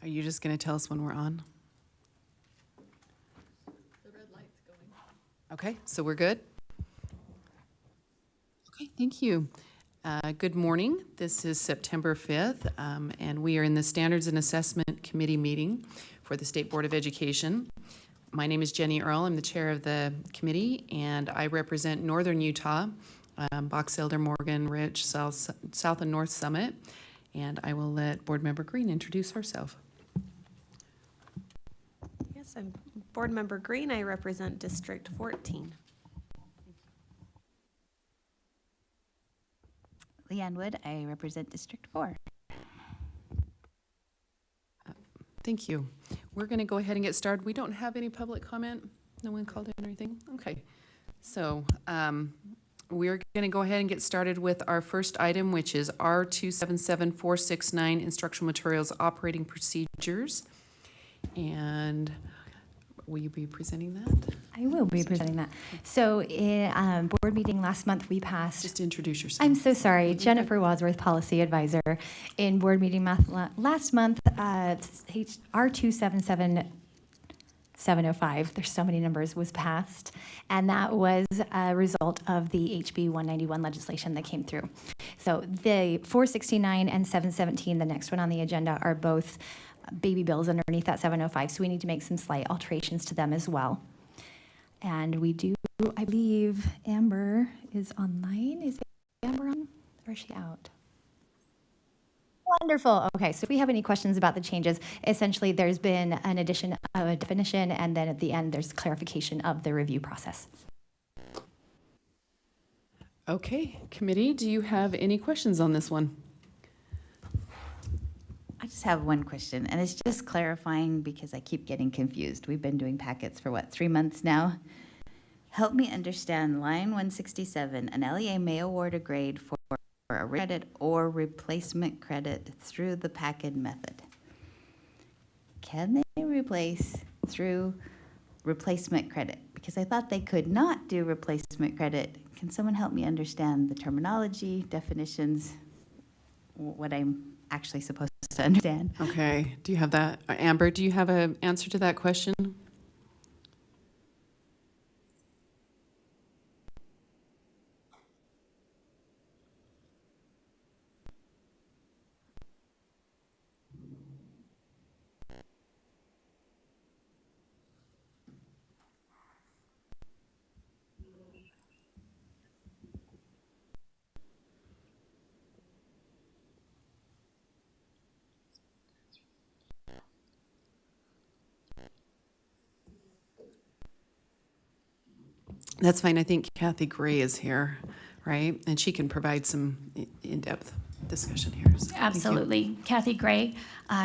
Are you just going to tell us when we're on? The red light's going. Okay, so we're good? Okay, thank you. Good morning. This is September 5th, and we are in the Standards and Assessment Committee meeting for the State Board of Education. My name is Jenny Earl. I'm the chair of the committee, and I represent Northern Utah, Box Elder, Morgan, Rich, South and North Summit, and I will let Board Member Green introduce herself. Yes, I'm Board Member Green. I represent District 14. Leanne Wood, I represent District 4. Thank you. We're going to go ahead and get started. We don't have any public comment. No one called in or anything? Okay. So we're going to go ahead and get started with our first item, which is R277469 Instructional Materials Operating Procedures. And will you be presenting that? I will be presenting that. So in board meeting last month, we passed... Just introduce yourself. I'm so sorry. Jennifer Wadsworth, Policy Advisor. In board meeting last month, R277705, there's so many numbers, was passed. And that was a result of the HB 191 legislation that came through. So the 469 and 717, the next one on the agenda, are both baby bills underneath that 705. So we need to make some slight alterations to them as well. And we do, I believe Amber is online. Is Amber on, or is she out? Wonderful. Okay, so if we have any questions about the changes, essentially there's been an addition of a definition, and then at the end there's clarification of the review process. Okay, committee, do you have any questions on this one? I just have one question, and it's just clarifying because I keep getting confused. We've been doing packets for, 3 months now? Help me understand line 167. An LEA may award a grade for a credit or replacement credit through the packet method. Can they replace through replacement credit? Because I thought they could not do replacement credit. Can someone help me understand the terminology, definitions, what I'm actually supposed to understand? Okay, do you have that? Amber, do you have an answer to that question? That's fine. I think Kathy Gray is here, right? And she can provide some in-depth discussion here. So Absolutely. Kathy Gray,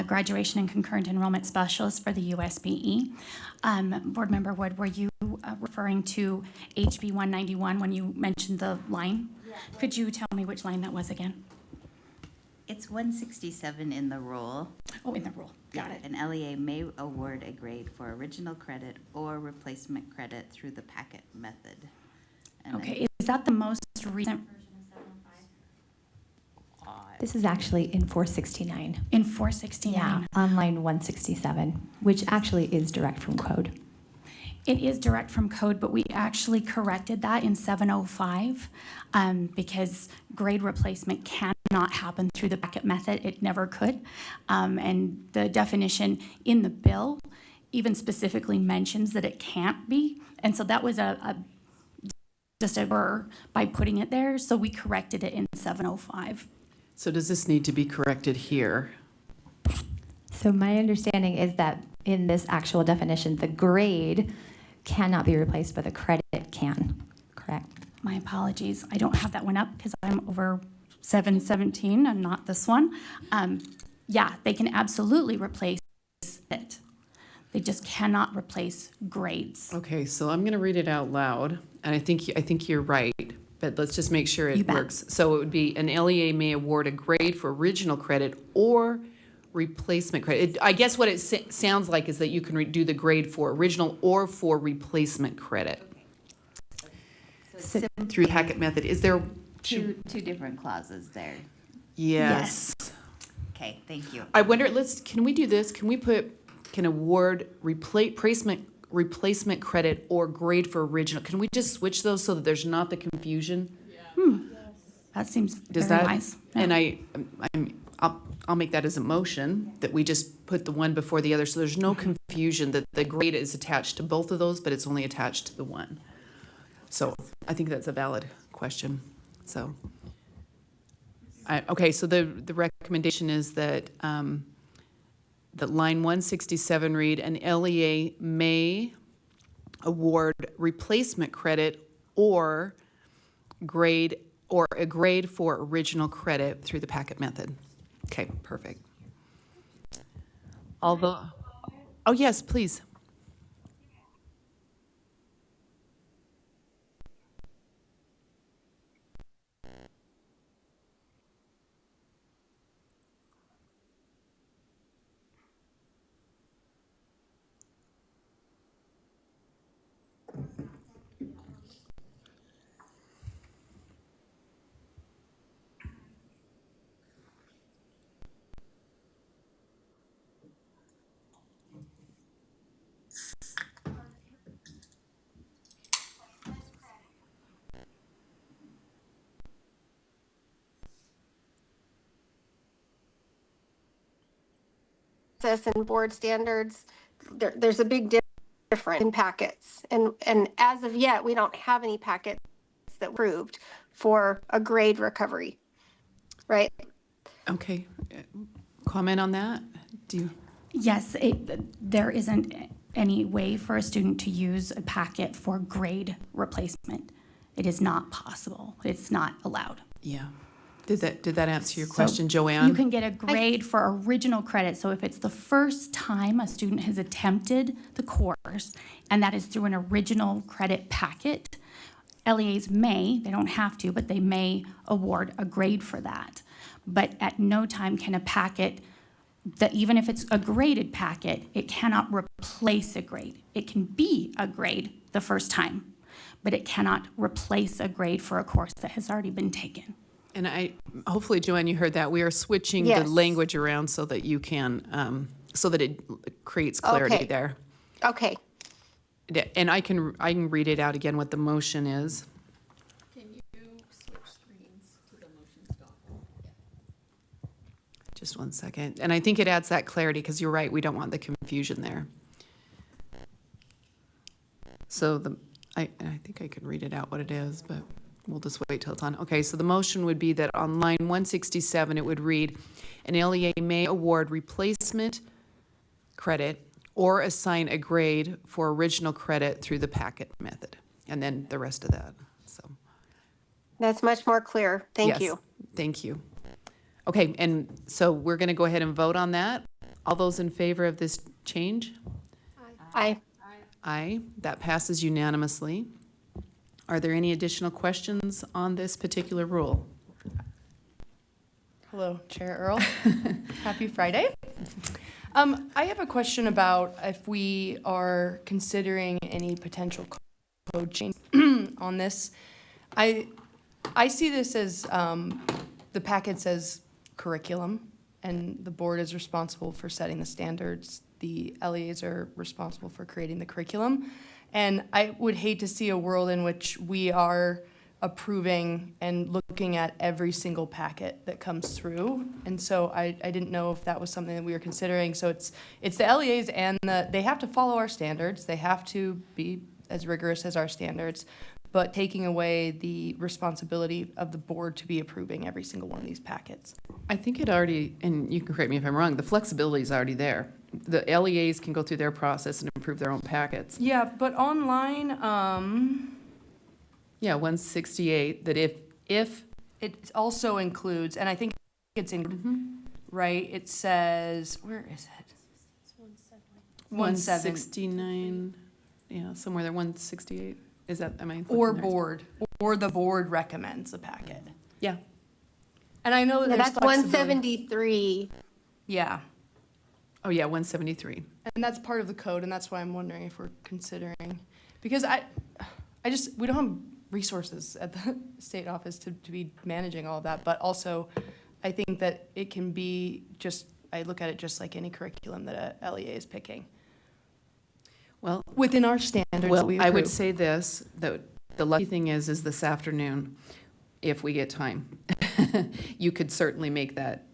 Graduation and Concurrent Enrollment Specialist for the USBE. Board Member Wood, were you referring to HB 191 when you mentioned the line? Yeah. Could you tell me which line that was again? It's 167 in the rule. Oh, in the rule. Got it. An LEA may award a grade for original credit or replacement credit through the packet method. And Okay, is that the most recent version of 705? This is actually in 469. In 469? Yeah, on line 167, which actually is direct from code. It is direct from code, but we actually corrected that in 705 because grade replacement cannot happen through the packet method. It never could. And the definition in the bill even specifically mentions that it can't be. And so that was just a error by putting it there. So we corrected it in 705. So does this need to be corrected here? So my understanding is that in this actual definition, the grade cannot be replaced, but the credit can, correct? My apologies. I don't have that one up because I'm over 717 and not this one. Yeah, they can absolutely replace it. They just cannot replace grades. Okay, so I'm going to read it out loud, and I think you're right, but let's just make sure it works. So it would be an LEA may award a grade for original credit or replacement credit. I guess what it sounds like is that you can do the grade for original or for replacement credit. So Through packet method. Is there two different clauses there. Yes. Okay, thank you. I wonder, can we do this? Can award replacement credit or grade for original? Can we just switch those so that there's not the confusion? That seems Does very that? wise. And I'll make that as a motion, that we just put the one before the other, so there's no confusion that the grade is attached to both of those, but it's only attached to the one. So I think that's a valid question, so. Okay, so the recommendation is that, that line 167 read, an LEA may award replacement credit or a grade for original credit through the packet method. Okay, perfect. Oh, yes, please. And board standards, there's a big difference in packets. And as of yet, we don't have any packets that were approved for a grade recovery, right? Okay, comment on that? Yes, there isn't any way for a student to use a packet for grade replacement. It is not possible. It's not allowed. Yeah. Did that answer your So question, Joanne? You can get a grade for original credit. So if it's the first time a student has attempted the course, and that is through an original credit packet, LEAs may, they don't have to, but they may award a grade for that. But at no time can a packet, that even if it's a graded packet, it cannot replace a grade. It can be a grade the first time, but it cannot replace a grade for a course that has already been taken. And hopefully, Joanne, you heard that. We are switching Yes. the language around so that you can, so that it creates clarity Okay. there. Okay. And I can read it out again what the motion is. Can you switch screens to the motion stop? Just one second. And I think it adds that clarity because you're right, we don't want the confusion there. So I think I can read it out what it is, but we'll just wait till it's on. Okay, so the motion would be that on line 167, it would read, an LEA may award replacement credit or assign a grade for original credit through the packet method. And then the rest of that, so. That's much more clear. Thank Yes, you. thank you. Okay, and so we're going to go ahead and vote on that. All those in favor of this change? Aye. Aye, that passes unanimously. Are there any additional questions on this particular rule? Hello, Chair Earl. Happy Friday. I have a question about if we are considering any potential code change on this. I see this as the packet says curriculum, and the board is responsible for setting the standards. The LEAs are responsible for creating the curriculum. And I would hate to see a world in which we are approving and looking at every single packet that comes through. And so I didn't know if that was something that we were considering. So it's the LEAs and they have to follow our standards. They have to be as rigorous as our standards, but taking away the responsibility of the board to be approving every single one of these packets. I think it already, and you can correct me if I'm wrong, the flexibility is already there. The LEAs can go through their process and approve their own packets. Yeah, but online, Yeah, 168, that if, it also includes, and I think it's in, right? It says, where is it? 169, yeah, somewhere there, 168, is that, am I? looking Or there? board, or the board recommends a packet. Yeah, And I know that Yeah, there's that's flexibility. 173. Yeah, oh yeah, 173. and that's part of the code, and that's why I'm wondering if we're considering, because we don't have resources at the state office to be managing all of that, but also, I think that it can be just, I look at it just like any curriculum that a LEA is picking. Well, Within our standards that well, we I would approve. say this, that the lucky thing is this afternoon, if we get time, you could certainly make that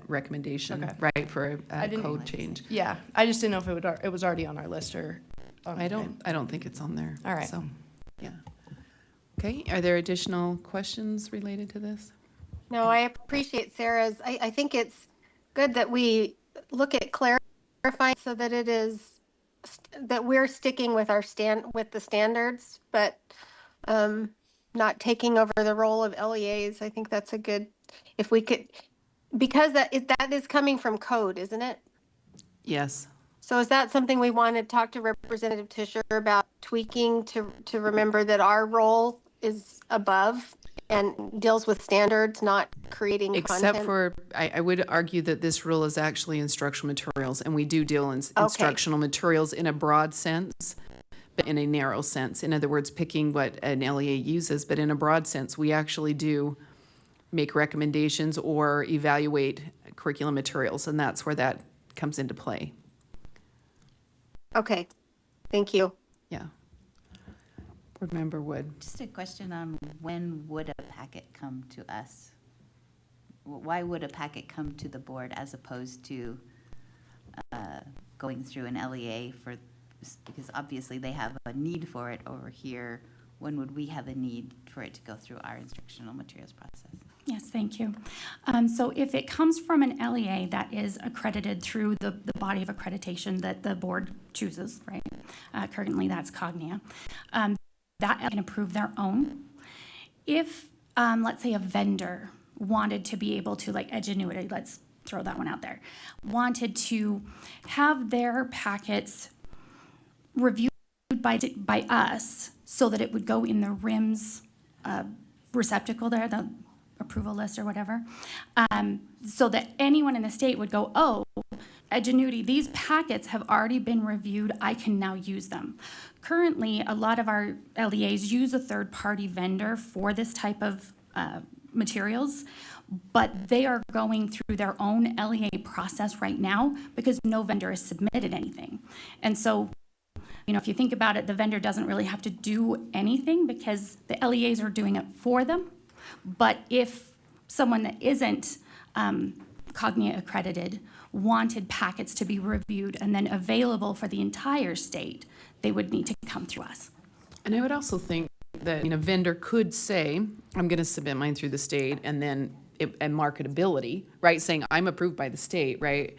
recommendation, Okay. right, for I a didn't- code change. Yeah, I just didn't know if it was already on our list or. I don't think it's on there. All right. So, yeah. Okay, are there additional questions related to this? No, I appreciate Sarah's. I think it's good that we look at clarifying so that it is, that we're sticking with with the standards, but not taking over the role of LEAs. I think that's a good, if we could, because that is coming from code, isn't it? Yes. So is that something we want to talk to Representative Tischer about tweaking to remember that our role is above and deals with standards, not creating Except content? for, I would argue that this rule is actually instructional materials, and we do deal in instructional materials in a broad sense, but in a narrow sense. In other words, picking what an LEA uses, but in a broad sense, we actually do make recommendations or evaluate curriculum materials, and that's where that comes into play. Okay, thank you. Yeah. Board Member Wood. Just a question on when would a packet come to us? Why would a packet come to the board as opposed to going through an LEA for, because obviously they have a need for it over here. When would we have a need for it to go through our instructional materials process? Yes, thank you. So if it comes from an LEA that is accredited through the body of accreditation that the board chooses, right? Currently, that's Cognia. That can approve their own. If, let's say, a vendor wanted to be able to, like Edgenuity, let's throw that one out there, wanted to have their packets reviewed by us so that it would go in the RIMS receptacle there, the approval list or whatever, so that anyone in the state would go, oh, Edgenuity, these packets have already been reviewed, I can now use them. Currently, a lot of our LEAs use a third-party vendor for this type of materials, but they are going through their own LEA process right now because no vendor has submitted anything. And so, you know, if you think about it, the vendor doesn't really have to do anything because the LEAs are doing it for them. But if someone that isn't Cognia accredited wanted packets to be reviewed and then available for the entire state, they would need to come through us. And I would also think that, a vendor could say, I'm going to submit mine through the state, and then, and marketability, right, saying I'm approved by the state, right?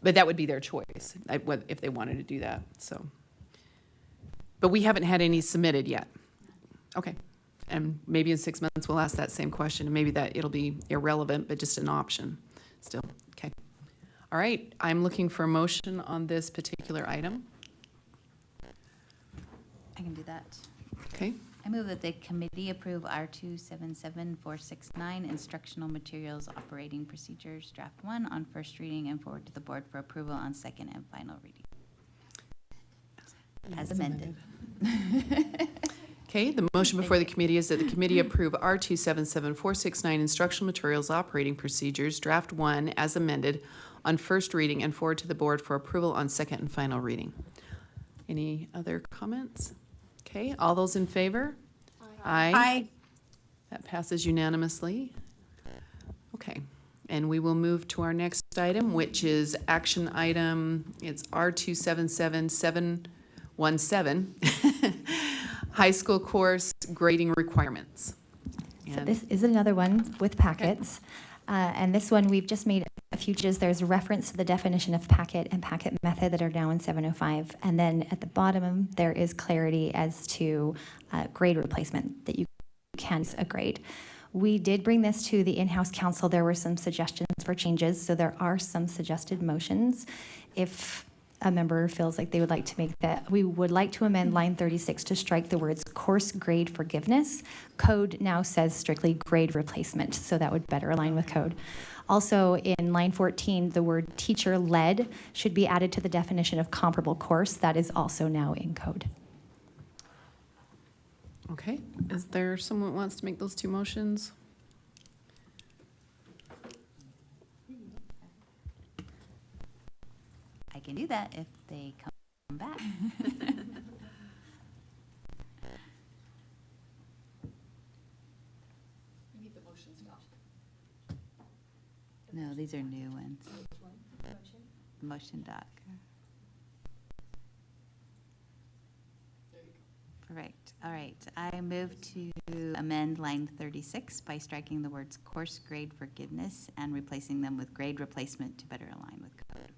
But that would be their choice, if they wanted to do that, so. But we haven't had any submitted yet. Okay. And maybe in 6 months, we'll ask that same question, and maybe that it'll be irrelevant, but just an option still. Okay. All right, I'm looking for a motion on this particular item. I can do that. Okay. I move that the committee approve R277469 Instructional Materials Operating Procedures Draft 1 on first reading and forward to the board for approval on second and final reading. As amended. Okay, the motion before the committee is that the committee approve R277469 Instructional Materials Operating Procedures Draft 1 as amended on first reading and forward to the board for approval on second and final reading. Any other comments? Okay, all those in favor? Aye. Aye. That passes unanimously. Okay, and we will move to our next item, which is action item, it's R277717, high school course grading requirements. So And- this is another one with packets. And this one, we've just made a few changes. There's a reference to the definition of packet and packet method that are now in 705. And then at the bottom, there is clarity as to grade replacement, that you can use a grade. We did bring this to the in-house council. There were some suggestions for changes, so there are some suggested motions. If a member feels like they would like to make that, we would like to amend line 36 to strike the words course grade forgiveness. Code now says strictly grade replacement, so that would better align with code. Also, in line 14, the word teacher-led should be added to the definition of comparable course. That is also now in code. Okay, is there someone who wants to make those two motions? can do that if they come back. No, these are new ones. The motion doc. Perfect. All right. I move to amend line 36 by striking the words course grade forgiveness and replacing them with grade replacement to better align with code.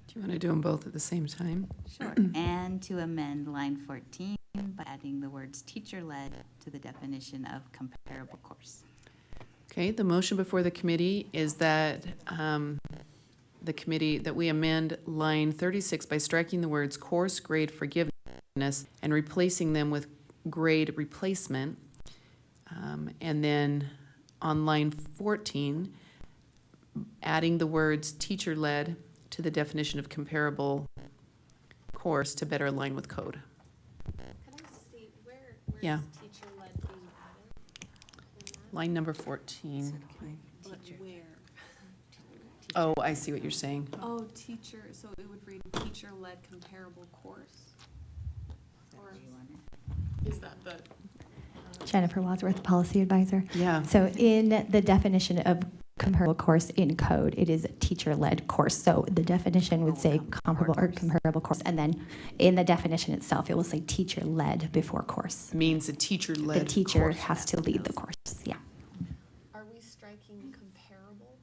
Do you want to do them both at the same time? Sure. And to amend line 14 by adding the words teacher-led to the definition of comparable course. Okay, the motion before the committee is that we amend line 36 by striking the words course grade forgiveness and replacing them with grade replacement. And then on line 14, adding the words teacher-led to the definition of comparable course to better align with code. Can I see where Yeah. is teacher-led being added? Line number 14. But where? Oh, I see what you're saying. Oh, teacher, so it would read teacher-led comparable course? Or is that the? Jennifer Wadsworth, Policy Advisor. Yeah. So in the definition of comparable course in code, it is a teacher-led course. So the definition would say comparable or comparable course. And then in the definition itself, it will say teacher-led before course. Means a teacher-led The teacher course. has to lead the course, yeah. Are we striking comparable?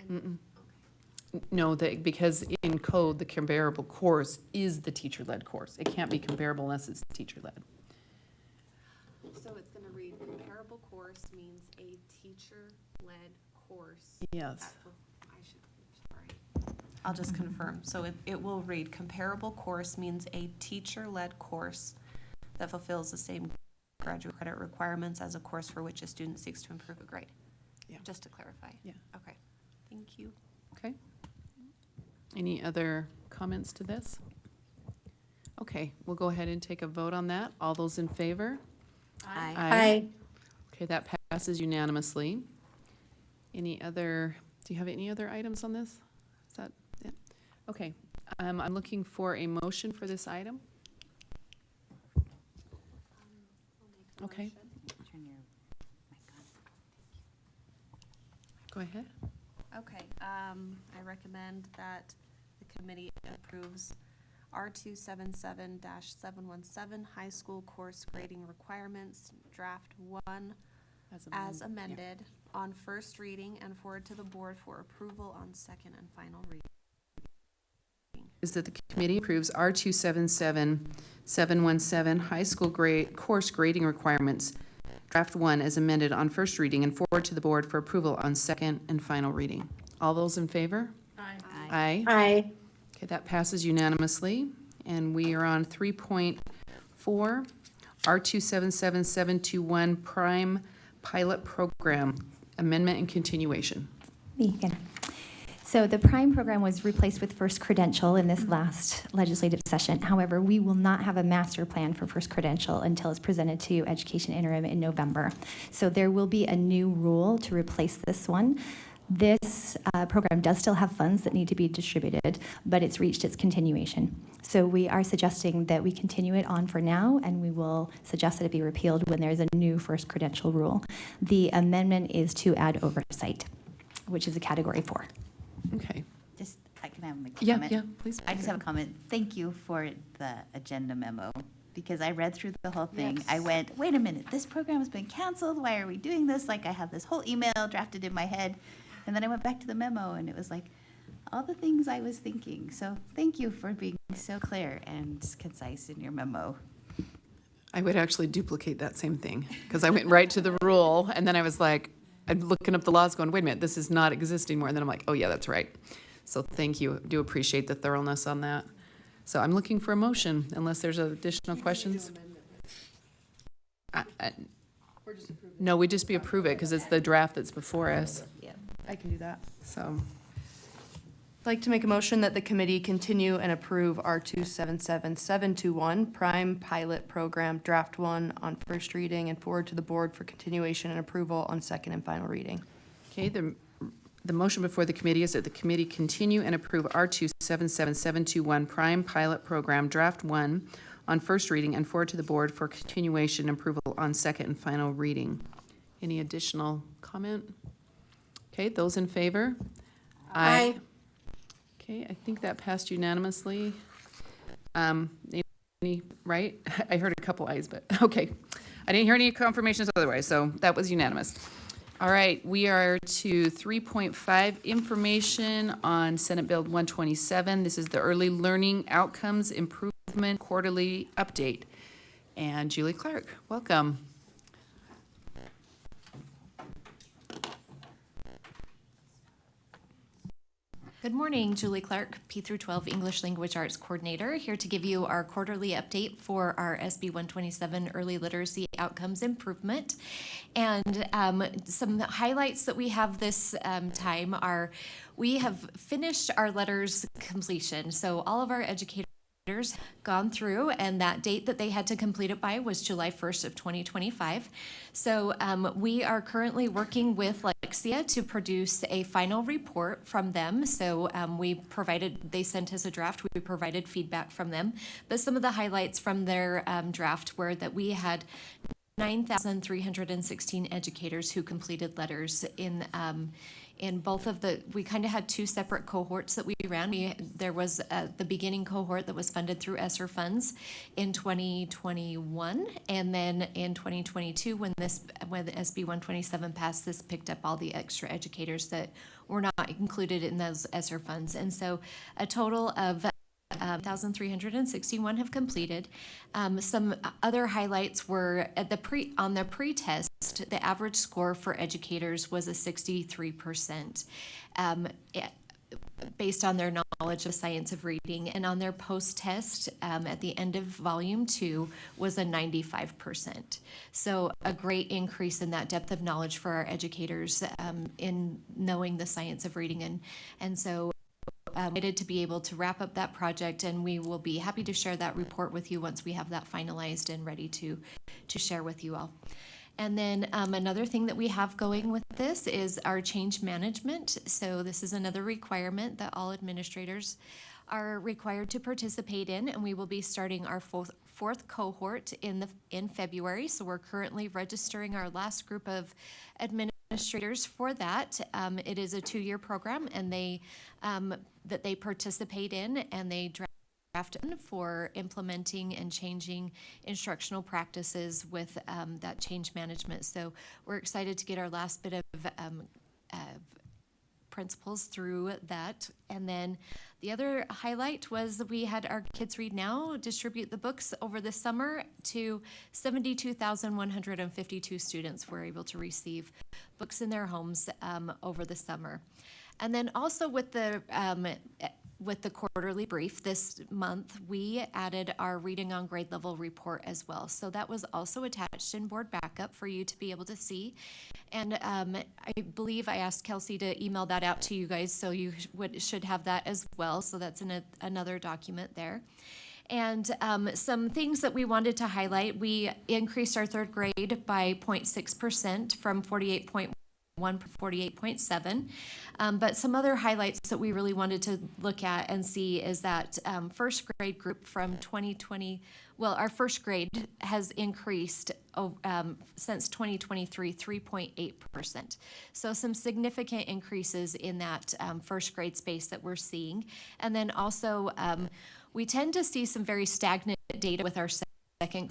Mm-mm. No, because in code, the comparable course is the teacher-led course. It can't be comparable unless it's teacher-led. So it's gonna read comparable course means a teacher-led course. Yes. I'll just confirm. So it will read comparable course means a teacher-led course that fulfills the same graduate credit requirements as a course for which a student seeks to improve a grade. Yeah. Just to clarify. Yeah. Okay, thank you. Okay. Any other comments to this? Okay, we'll go ahead and take a vote on that. All those in favor? Aye. Okay, that passes unanimously. Any other, do you have any other items on this? Is that it? Okay, I'm looking for a motion for this item. Okay, Turn your mic on. go ahead. Okay, I recommend that the committee approves R277-717 high school course grading requirements, draft 1 as Yeah. amended on first reading and forward to the board for approval on second and final reading. Is that the committee approves R277-717 high school grade course grading requirements, draft 1 as amended on first reading and forward to the board for approval on second and final reading. All those in favor? Aye. Aye. Aye. Okay, that passes unanimously. And we are on 3.4, R277721 Prime Pilot Program, Amendment and Continuation. Me again. So the PRIME program was replaced with First Credential in this last legislative session. However, we will not have a master plan for First Credential until it's presented to Education Interim in November. So there will be a new rule to replace this one. This program does still have funds that need to be distributed, but it's reached its continuation. So we are suggesting that we continue it on for now, and we will suggest that it be repealed when there's a new First Credential rule. The amendment is to add oversight, which is a Category 4. Okay. Just, I can have a Yeah, comment? yeah, please. I just have a comment. Thank you for the agenda memo, because I read through the whole thing. Yes. I went, wait a minute, this program has been canceled. Why are we doing this? Like, I have this whole email drafted in my head. And then I went back to the memo, and it was like, all the things I was thinking. So thank you for being so clear and concise in your memo. I would actually duplicate that same thing, because I went right to the rule, and then I was like, I'm looking up the laws going, wait a minute, this is not existing more. And then I'm like, oh yeah, that's right. So thank you. Do appreciate the thoroughness on that. So I'm looking for a motion, unless there's additional questions. No, we just approve it, because it's the draft that's before us, I can do that. so. I'd like to make a motion that the committee continue and approve R277721 Prime Pilot Program Draft 1 on first reading and forward to the board for continuation and approval on second and final reading. Okay, the The motion before the committee is that the committee continue and approve R277721 Prime Pilot Program Draft 1 on first reading and forward to the board for continuation and approval on second and final reading. Any additional comment? Okay, those in favor? Aye. Okay, I think that passed unanimously. Any, right? I heard a couple ayes, but okay. I didn't hear any confirmations otherwise, so that was unanimous. All right, we are to 3.5, information on Senate Bill 127. This is the Early Learning Outcomes Improvement Quarterly Update. And Julie Clark, welcome. Good morning, Julie Clark, P through 12 English Language Arts Coordinator, here to give you our quarterly update for our SB 127 Early Literacy Outcomes Improvement. And some highlights that we have this time are, we have finished our letters completion. So all of our educators gone through, and that date that they had to complete it by was July 1st of 2025. So we are currently working with Lexia to produce a final report from them. So they sent us a draft, we provided feedback from them. But some of the highlights from their draft were that we had 9,316 educators who completed letters in both of we kind of had two separate cohorts that we ran. There was the beginning cohort that was funded through ESSER funds in 2021, and then in 2022, when the SB 127 passed, this picked up all the extra educators that were not included in those ESSER funds. And so a total of 1,361 have completed. Some other highlights were on the pre-test, the average score for educators was a 63%, based on their knowledge of science of reading, and on their post-test at the end of volume 2 was a 95%. So a great increase in that depth of knowledge for our educators in knowing the science of reading, and so excited to be able to wrap up that project, and we will be happy to share that report with you once we have that finalized and ready to share with you all. And then another thing that we have going with this is our change management. So this is another requirement that all administrators are required to participate in, and we will be starting our fourth cohort in February. So we're currently registering our last group of administrators for that. It is a 2-year program, and that they participate in, and they draft for implementing and changing instructional practices with that change management. So we're excited to get our last bit of principles through that. And then the other highlight was we had our Kids Read Now distribute the books over the summer to 72,152 students were able to receive books in their homes over the summer. And then also with the quarterly brief this month, we added our reading on grade level report as well. So that was also attached in board backup for you to be able to see. And I believe I asked Kelsey to email that out to you guys, so you should have that as well. So that's another document there. And some things that we wanted to highlight, we increased our third grade by 0.6% from 48.1 to 48.7. But some other highlights that we really wanted to look at and see is that first grade group from 2020, well, our first grade has increased since 2023, 3.8%. So some significant increases in that first grade space that we're seeing. And then also, we tend to see some very stagnant data with our second.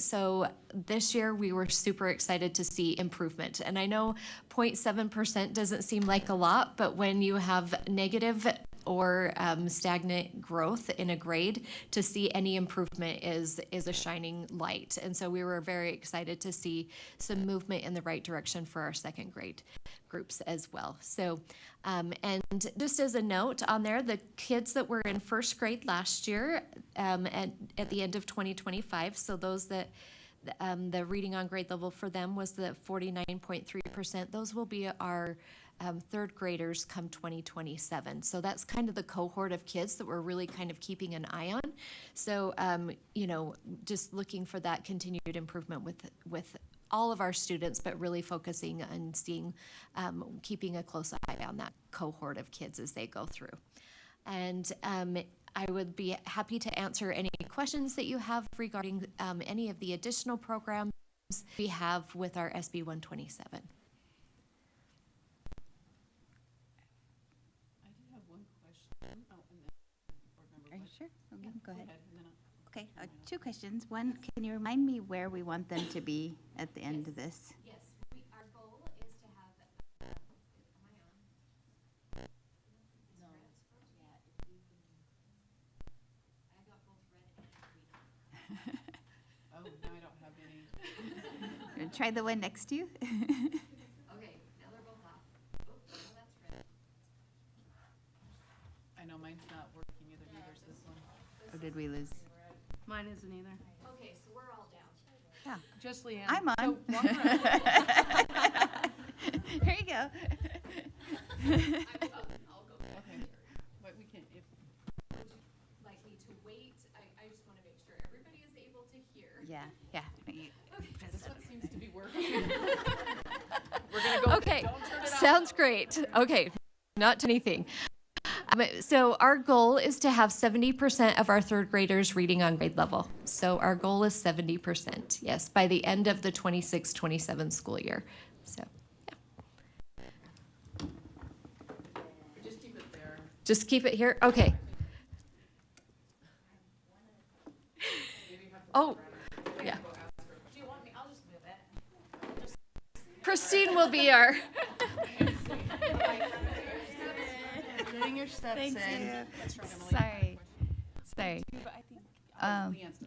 So this year we were super excited to see improvement. And I know 0.7% doesn't seem like a lot, but when you have negative or stagnant growth in a grade, to see any improvement is a shining light. And so we were very excited to see some movement in the right direction for our second grade groups as well. So, and just as a note on there, the kids that were in first grade last year at the end of 2025, so those that the reading on grade level for them was the 49.3%. Those will be our third graders come 2027. So that's kind of the cohort of kids that we're really kind of keeping an eye on. So, just looking for that continued improvement with all of our students, but really focusing on seeing, keeping a close eye on that cohort of kids as they go through. And I would be happy to answer any questions that you have regarding any of the additional programs we have with our SB 127. Are you sure? Okay, go ahead. Okay, 2 questions. One, can you remind me where we want them to be at the end of this? Yes, our goal is to have, am I on? No. I got both red and green. Oh, no, I don't have any. Try the one next to you. Okay, now they're both off. Oh, no, that's red. I know mine's not working either. Neither's this one. Or did we lose? Mine isn't either. Okay, so we're all down. Yeah, Just Leanne. I'm on. So walk around. Here you go. I'll go back. Okay. But we can, if, Like me to wait, I just want to make sure everybody is able to hear. Yeah, yeah. You- this one seems to be working. We're gonna go. Okay, Don't turn it off. sounds great. Okay, not to anything. So our goal is to have 70% of our third graders reading on grade level. So our goal is 70%, yes, by the end of the 26-27 school year. So, yeah. Just keep it there. Just keep it here? Okay. Oh, yeah. Do you want me? I'll just move it. Christine will be our, Getting your steps in. Sorry. Sorry.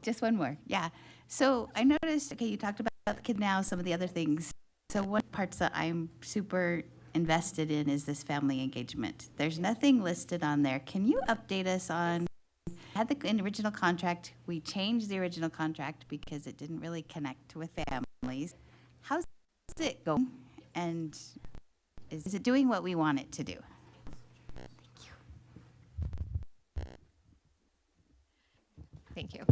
Just one more. Yeah. So I noticed, okay, you talked about the kid now, some of the other things. So one of the parts that I'm super invested in is this family engagement. There's nothing listed on there. Can you update us on, had the original contract, we changed the original contract because it didn't really connect with families. How's it going? And is it doing what we want it to do? thank you.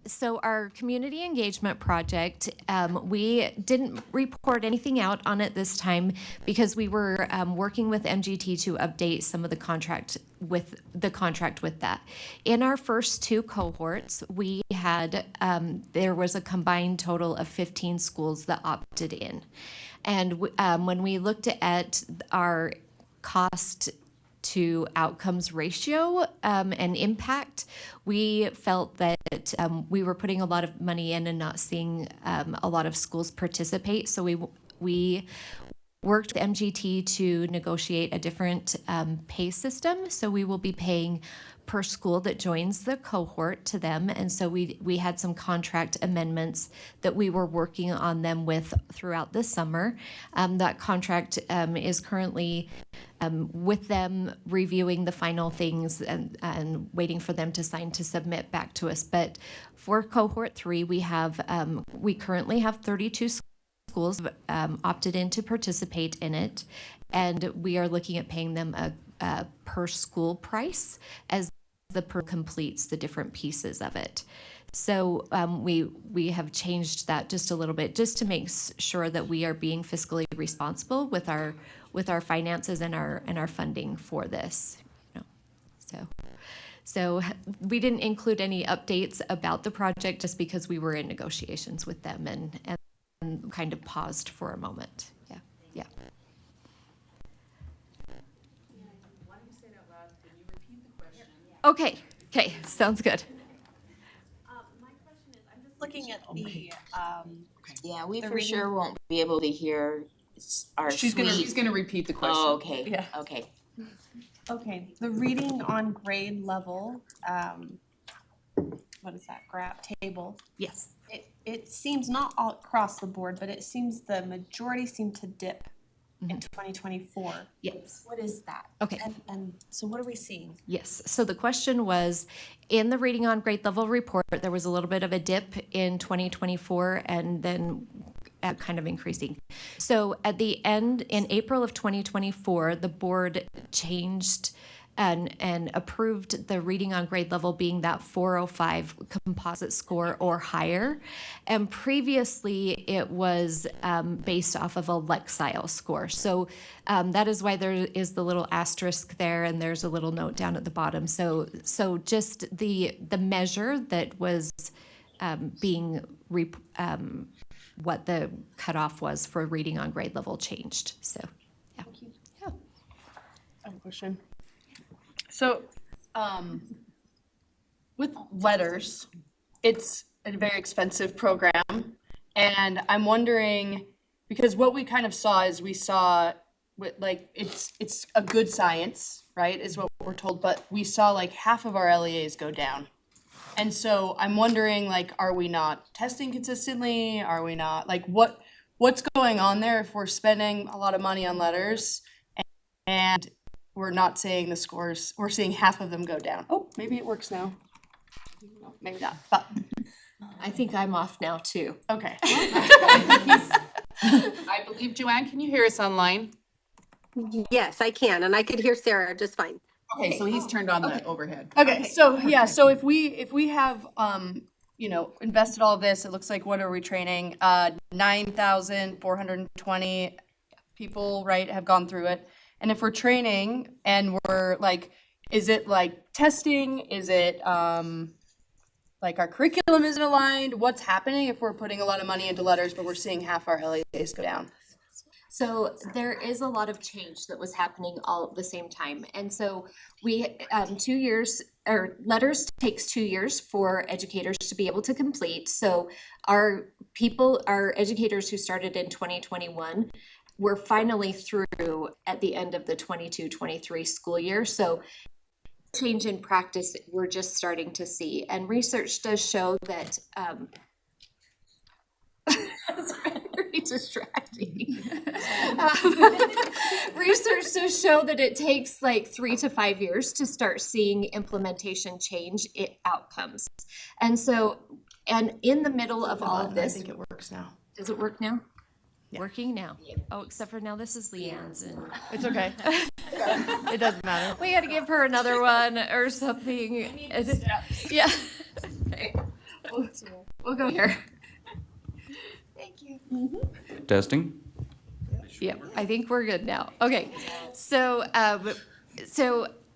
So our community engagement project, we didn't report anything out on it this time because we were working with MGT to update some of the contract with that. In our first 2 cohorts, we had there was a combined total of 15 schools that opted in, and when we looked at our cost to outcomes ratio and impact, we felt that we were putting a lot of money in and not seeing a lot of schools participate. So we worked with MGT to negotiate a different pay system. So we will be paying per school that joins the cohort to them. And so we had some contract amendments that we were working on them with throughout the summer. That contract is currently with them reviewing the final things and waiting for them to sign to submit back to us. But for cohort 3, we currently have 32 schools opted in to participate in it, and we are looking at paying them a per school price as the per completes the different pieces of it. So we have changed that just a little bit, just to make sure that we are being fiscally responsible with our finances and our funding for this. You know, so we didn't include any updates about the project just because we were in negotiations with them and kind of paused for a moment. Yeah. Why don't you say it out loud? Can you repeat the question? Okay, sounds good. My question is, I'm just looking at the, Yeah, we The for reading- sure won't be able to hear our She's sweet. gonna repeat the question. Oh, okay, Yeah. okay. okay, the reading on grade level, what is that, graph table? Yes. It seems not all across the board, but it seems the majority seem to dip in 2024. Yes. What is that? Okay. And so what are we seeing? Yes. So the question was, in the reading on grade level report, there was a little bit of a dip in 2024 and then kind of increasing. So at the end, in April of 2024, the board changed and approved the reading on grade level being that 405 composite score or higher. And previously it was based off of a Lexile score. So that is why there is the little asterisk there, and there's a little note down at the bottom. So just the measure that was being what the cutoff was for reading on grade level changed. So, yeah. I have a question. So, with letters, it's a very expensive program, and I'm wondering, because what we kind of saw is like it's a good science, right? Is what we're told, but we saw like half of our LEAs go down. And so I'm wondering, like, are we not testing consistently? Are we not, like, what's going on there if we're spending a lot of money on letters and we're not seeing the scores, we're seeing half of them go down? Oh, maybe it works now. No, maybe not, but. I think I'm off now too. Okay. I believe, Joanne, can you hear us online? Yes, I can, and I could hear Sarah just fine. Okay, so he's turned on the overhead. Okay, so yeah, so if we have invested all of this, it looks like, what are we training? 9,420 people, right, have gone through it. And if we're training and we're like, is it like testing? Is it like our curriculum isn't aligned? What's happening if we're putting a lot of money into letters, but we're seeing half our LEAs go down? So there is a lot of change that was happening all at the same time. And so we, 2 years, or letters takes 2 years for educators to be able to complete. So our educators who started in 2021 were finally through at the end of the 22-23 school year. So change in practice, we're just starting to see. And research does show that, it's very distracting. Research does show that it takes like 3 to 5 years to start seeing implementation change outcomes. And so, and in the middle of all of this, I think it works now. does it work now? Yeah. Working now. Oh, except for now this is Leanne's. And It's okay. It doesn't matter. we got to give her another one or something. Yeah. Okay. We'll go here. Thank you. Testing. Yep, I think we're good now. Okay, so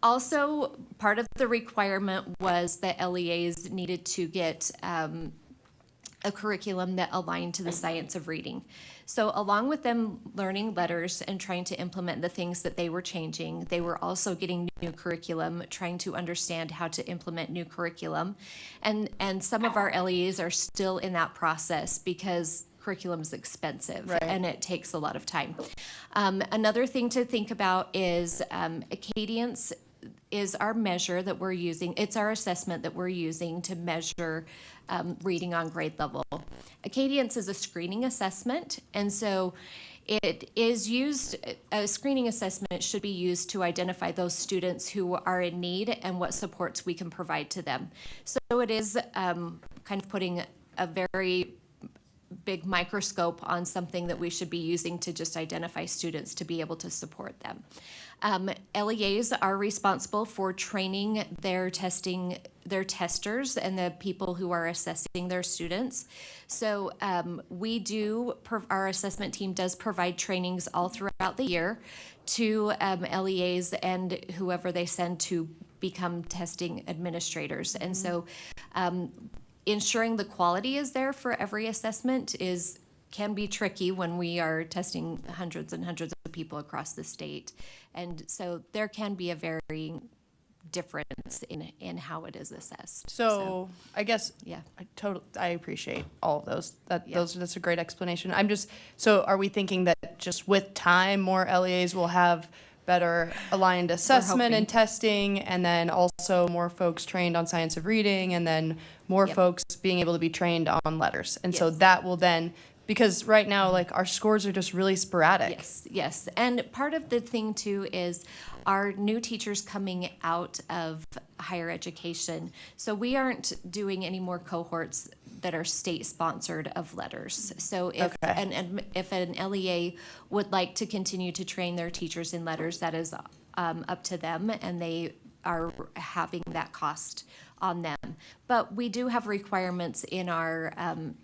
also part of the requirement was that LEAs needed to get a curriculum that aligned to the science of reading. So along with them learning letters and trying to implement the things that they were changing, they were also getting new curriculum, trying to understand how to implement new curriculum. And some of our LEAs are still in that process because curriculum is expensive, right, and it takes a lot of time. Another thing to think about is Acadience is our measure that we're using. It's our assessment that we're using to measure reading on grade level. Acadience is a screening assessment, and so it is used, a screening assessment should be used to identify those students who are in need and what supports we can provide to them. So it is kind of putting a very big microscope on something that we should be using to just identify students to be able to support them. LEAs are responsible for training their testers and the people who are assessing their students. So our assessment team does provide trainings all throughout the year to LEAs and whoever they send to become testing administrators. And so ensuring the quality is there for every assessment can be tricky when we are testing hundreds and hundreds of people across the state. And so there can be a very difference in how it is assessed. So I guess, yeah, I appreciate all of those. That's a great explanation. So are we thinking that just with time, more LEAs will have better aligned assessment and testing, and then also more folks trained on science of reading, and then more folks being able to be trained on letters? And so that will then, because right now, like, our scores are just really sporadic. Yes. And part of the thing too is our new teachers coming out of higher education. So we aren't doing any more cohorts that are state sponsored of letters. So if if an LEA would like to continue to train their teachers in letters, that is up to them, and they are having that cost on them. But we do have requirements in our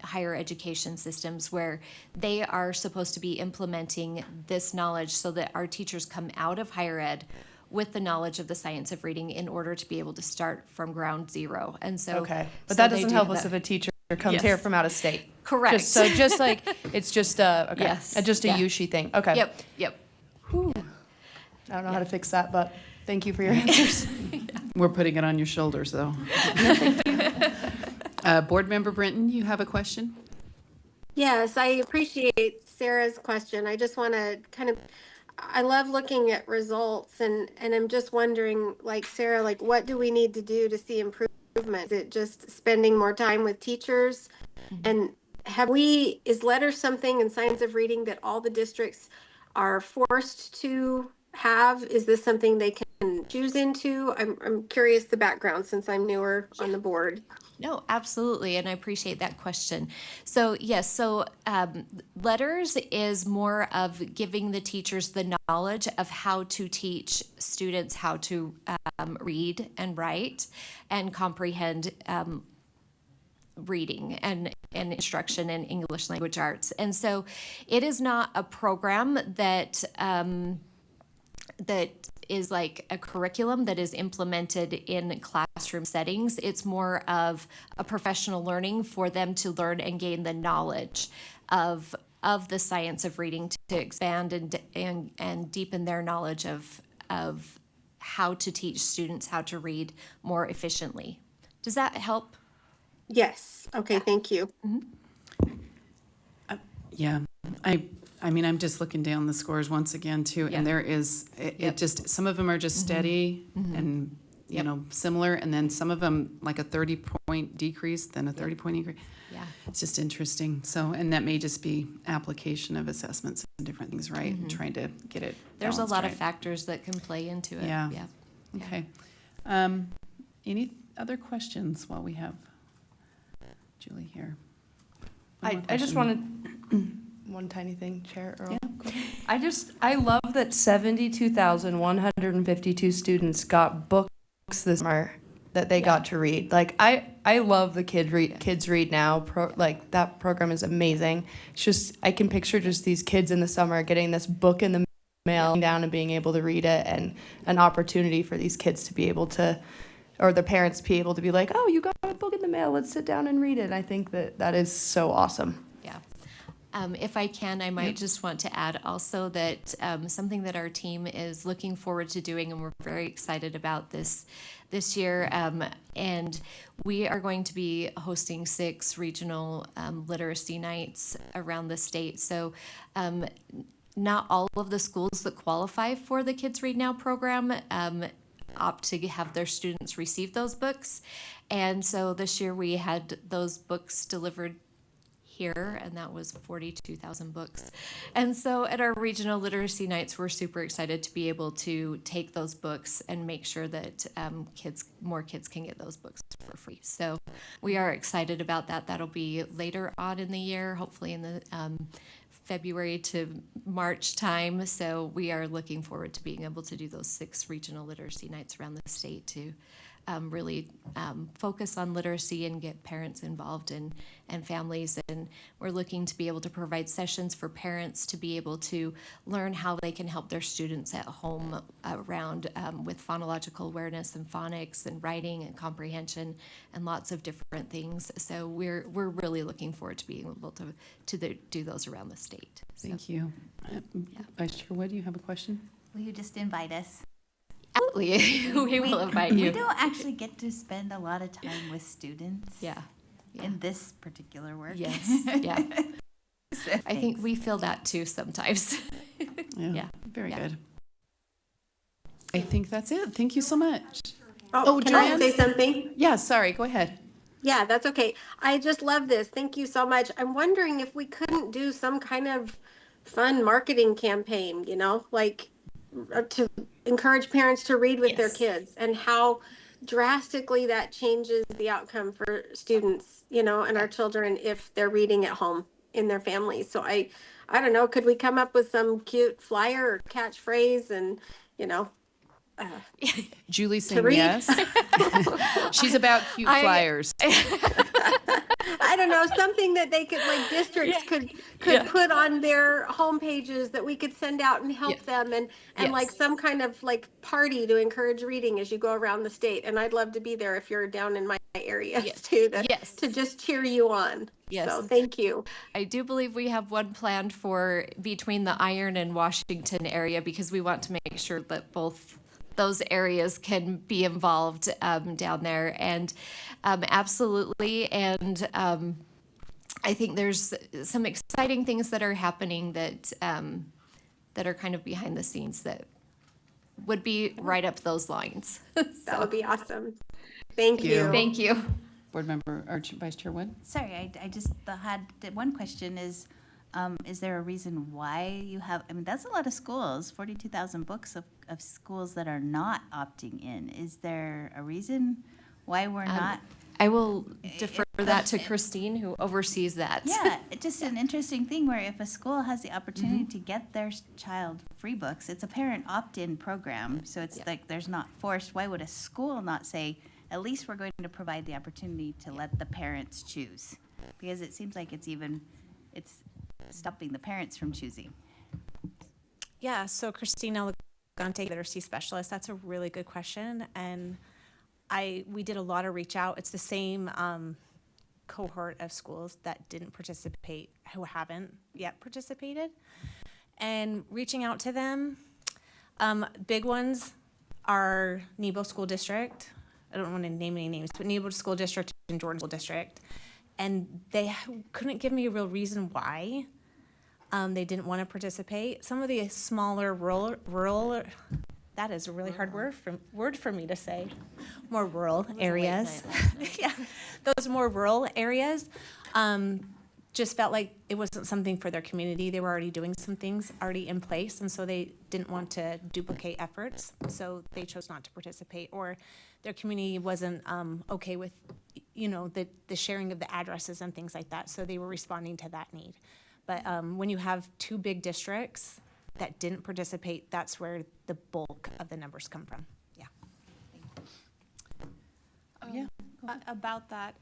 higher education systems where they are supposed to be implementing this knowledge so that our teachers come out of higher ed with the knowledge of the science of reading in order to be able to start from ground zero. And so, Okay, but so that they doesn't do help have us that. if a teacher comes Yes. here from out of state. Correct. So just like, it's just a, okay, Yes, just a yeah. USHE thing. Okay. Yep. Whew. I don't know how to fix that, but thank you for your answers. We're putting it on your shoulders, though. Board Member Brinton, you have a question? Yes, I appreciate Sarah's question. I just want to I love looking at results and I'm just wondering, like Sarah, like what do we need to do to see improvement? Is it just spending more time with teachers? And is letter something in science of reading that all the districts are forced to have? Is this something they can choose into? I'm curious the background since I'm newer on the board. No, absolutely, and I appreciate that question. So yes, letters is more of giving the teachers the knowledge of how to teach students how to read and write and comprehend reading and instruction in English language arts. And so it is not a program that that is like a curriculum that is implemented in classroom settings. It's more of a professional learning for them to learn and gain the knowledge of the science of reading to expand and deepen their knowledge of how to teach students how to read more efficiently. Does that help? Yes. Okay. Thank you. Yeah, I mean, I'm just looking down the scores once again too, Yeah. and there is, it just, some of them are just steady and, you know, similar, and then some of them like a 30-point decrease, then a 30-point increase. Yeah. It's just interesting. So, and that may just be application of assessments and different things, right? And trying to get it There's a balanced lot of right. factors that can play into it. Yeah. Yeah. Okay. Any other questions while we have Julie here? One more I just question. wanted one tiny thing, Chair Earl. Yeah, go ahead. I love that 72,152 students got books this summer that they got to read. Like I love the Kids Read Now like that program is amazing. It's just I can picture just these kids in the summer getting this book in the mail down and being able to read it, and an opportunity for these kids to be able to, or the parents be able to be like, oh, you got a book in the mail, let's sit down and read it. And I think that is so awesome. Yeah. If I can, I might just want to add also that something that our team is looking forward to doing, and we're very excited about this year, and we are going to be hosting 6 regional literacy nights around the state. So not all of the schools that qualify for the Kids Read Now program opt to have their students receive those books. And so this year we had those books delivered here, and that was 42,000 books. And so at our regional literacy nights, we're super excited to be able to take those books and make sure that more kids can get those books for free. So we are excited about that. That'll be later on in the year, hopefully in the February to March time. So we are looking forward to being able to do those 6 regional literacy nights around the state to really focus on literacy and get parents involved and families. And we're looking to be able to provide sessions for parents to be able to learn how they can help their students at home around with phonological awareness and phonics and writing and comprehension and lots of different things. So we're really looking forward to being able to do those around the state. Thank you. Vice Chair Wood, you have a question? Will you just invite us? Absolutely. We will invite you. We don't actually get to spend a lot of time with students. Yeah. In this particular work. Yes. Yeah. I think we feel that too sometimes. Yeah. Very Yeah. good. I think that's it. Thank you so much. Oh, can I Joanne? say something? Yeah, sorry, go ahead. Yeah, that's okay. I just love this. Thank you so much. I'm wondering if we couldn't do some kind of fun marketing campaign, like to encourage parents to read with their kids, and how drastically that changes the outcome for students, and our children if they're reading at home in their families. So I don't know, could we come up with some cute flyer or catchphrase and, Julie's saying read? yes. She's about cute flyers. I don't know, something that they could, like districts could put on their home pages that we could send out and help them, and like some kind of like party to encourage reading as you go around the state. And I'd love to be there if you're down in my area too, to just cheer you on. Yes. So thank you. I do believe we have one planned for between the Iron and Washington area, because we want to make sure that both those areas can be involved down there. And absolutely. And I think there's some exciting things that are happening that that are kind of behind the scenes that would be right up those lines. That would be awesome. Thank you. Thank you. Board Member or Vice Chair Wood? Sorry, I just had one question is there a reason why you have, I mean, that's a lot of schools, 42,000 books of schools that are not opting in. Is there a reason why we're not? I will defer that to Christine, who oversees that. Yeah, it's just an interesting thing where if a school has the opportunity to get their child free books, it's a parent opt-in program. So it's like there's not forced. Why would a school not say, at least we're going to provide the opportunity to let the parents choose? Because it seems like it's stopping the parents from choosing. Yeah, so Christina Legante, literacy specialist, that's a really good question. And we did a lot of reach out. It's the same cohort of schools that didn't participate, who haven't yet participated. And reaching out to them, big ones are Nebo School District. I don't want to name any names, but Nebo School District and Jordan School District. And they couldn't give me a real reason why they didn't want to participate. Some of the smaller rural, that is a really hard word for me to say, more rural areas. Yeah, those more rural areas just felt like it wasn't something for their community. They were already doing some things already in place, and so they didn't want to duplicate efforts, so they chose not to participate, or their community wasn't okay with, the sharing of the addresses and things like that, so they were responding to that need. But when you have two big districts that didn't participate, that's where the bulk of the numbers come from. Yeah. About that,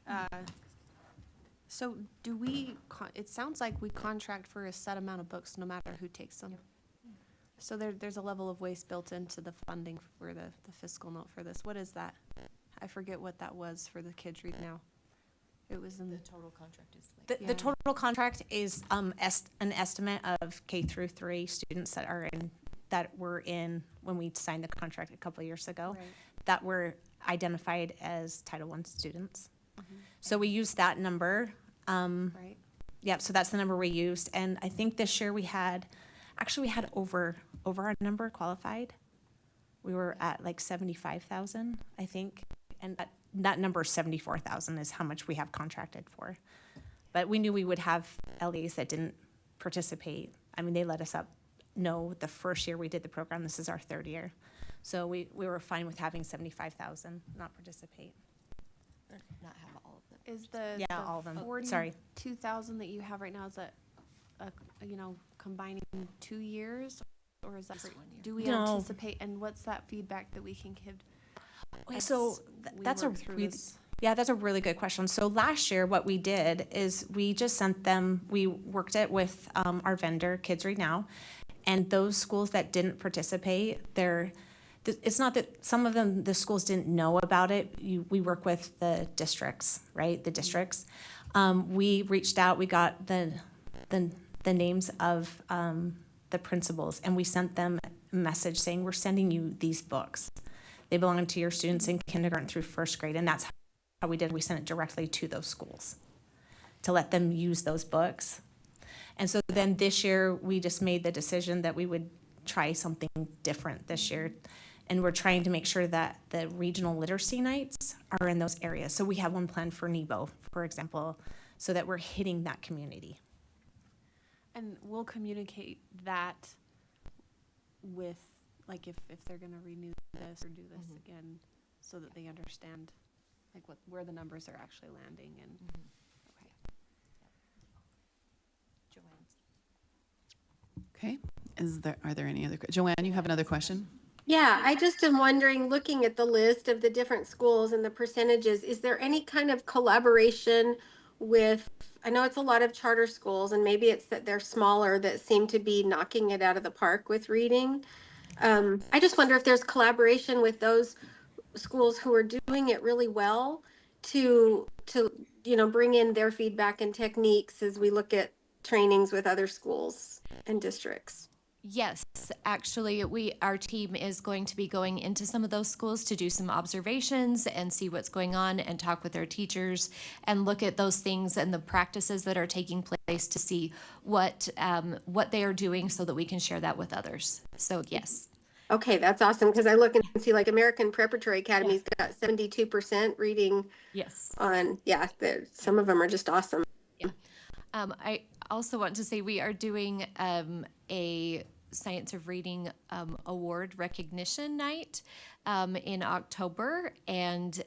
so do it sounds like we contract for a set amount of books no matter who takes them. So there's a level of waste built into the funding for the fiscal note for this. What is that? I forget what that was for the kids read now. It was in the total contract is like. The total contract is an estimate of K through 3 students that were in when we signed the contract a couple of years ago, Right. that were identified as Title I students. Mm-hmm. So we used that number. Right. Yeah, so that's the number we used. And I think this year we had over our number qualified. We were at like 75,000, I think. And that number 74,000 is how much we have contracted for. But we knew we would have LEAs that didn't participate. I mean, they let us know the first year we did the program. This is our 3rd year. So we were fine with having 75,000 not participate. Not have all of them. Is the All of them. Sorry. 42,000 that you have right now, is that combining 2 years, or is that do we No. anticipate, and what's that feedback that we can give? Okay, so we that's a work through really, this? that's a really good question. So last year, what we did is we just sent them, we worked it with our vendor, Kids Read Now, and those schools that didn't participate, it's not that some of them, the schools didn't know about it. We work with the districts, right? The districts. We reached out, we got the names of the principals, and we sent them a message saying, we're sending you these books. They belong to your students in kindergarten through 1st grade, and that's how we did. We sent it directly to those schools to let them use those books. And so then this year, we just made the decision that we would try something different this year. And we're trying to make sure that the regional literacy nights are in those areas. So we have one planned for Nebo, for example, so that we're hitting that community. And we'll communicate that with, like, if they're gonna renew this or do this again, so that they understand, like, where the numbers are actually landing, and, okay. Okay. Are there any other, Joanne, you have another question? Yeah, I just am wondering, looking at the list of the different schools and the percentages, is there any kind of collaboration with, I know it's a lot of charter schools and maybe it's that they're smaller that seem to be knocking it out of the park with reading. I just wonder if there's collaboration with those schools who are doing it really well to bring in their feedback and techniques as we look at trainings with other schools and districts. Yes, actually, our team is going to be going into some of those schools to do some observations and see what's going on and talk with their teachers and look at those things and the practices that are taking place to see what they are doing so that we can share that with others. So yes. Okay, that's awesome, because I look and see like American Preparatory Academy's got 72% reading Yes. on, some of them are just awesome. I also want to say we are doing a Science of Reading award recognition night in October, and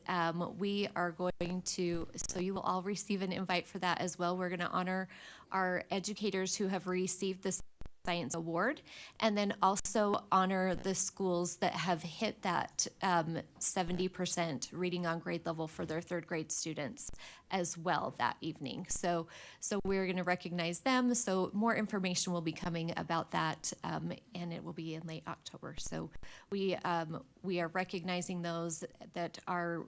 we are going to, so you will all receive an invite for that as well. We're going to honor our educators who have received this Science Award, and then also honor the schools that have hit that 70% reading on grade level for their third grade students as well that evening. So we're going to recognize them. So more information will be coming about that, and it will be in late October. So we are recognizing those that are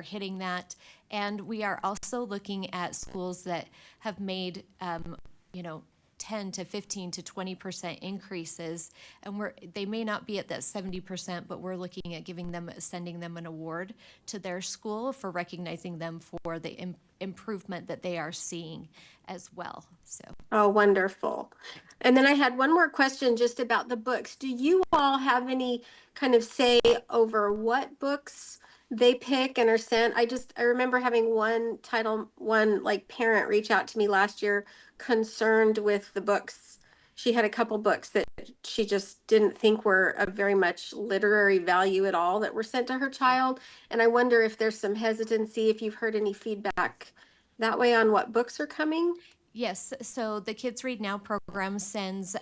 hitting that, and we are also looking at schools that have made 10 to 15 to 20% increases, and they may not be at that 70%, but we're looking at sending them an award to their school for recognizing them for the improvement that they are seeing as well. So. Oh, wonderful. And then I had one more question just about the books. Do you all have any kind of say over what books they pick and are sent? I remember having one Title I parent reach out to me last year concerned with the books. She had a couple books that she just didn't think were of very much literary value at all that were sent to her child. And I wonder if there's some hesitancy, if you've heard any feedback that way on what books are coming. Yes, so the Kids Read Now program sends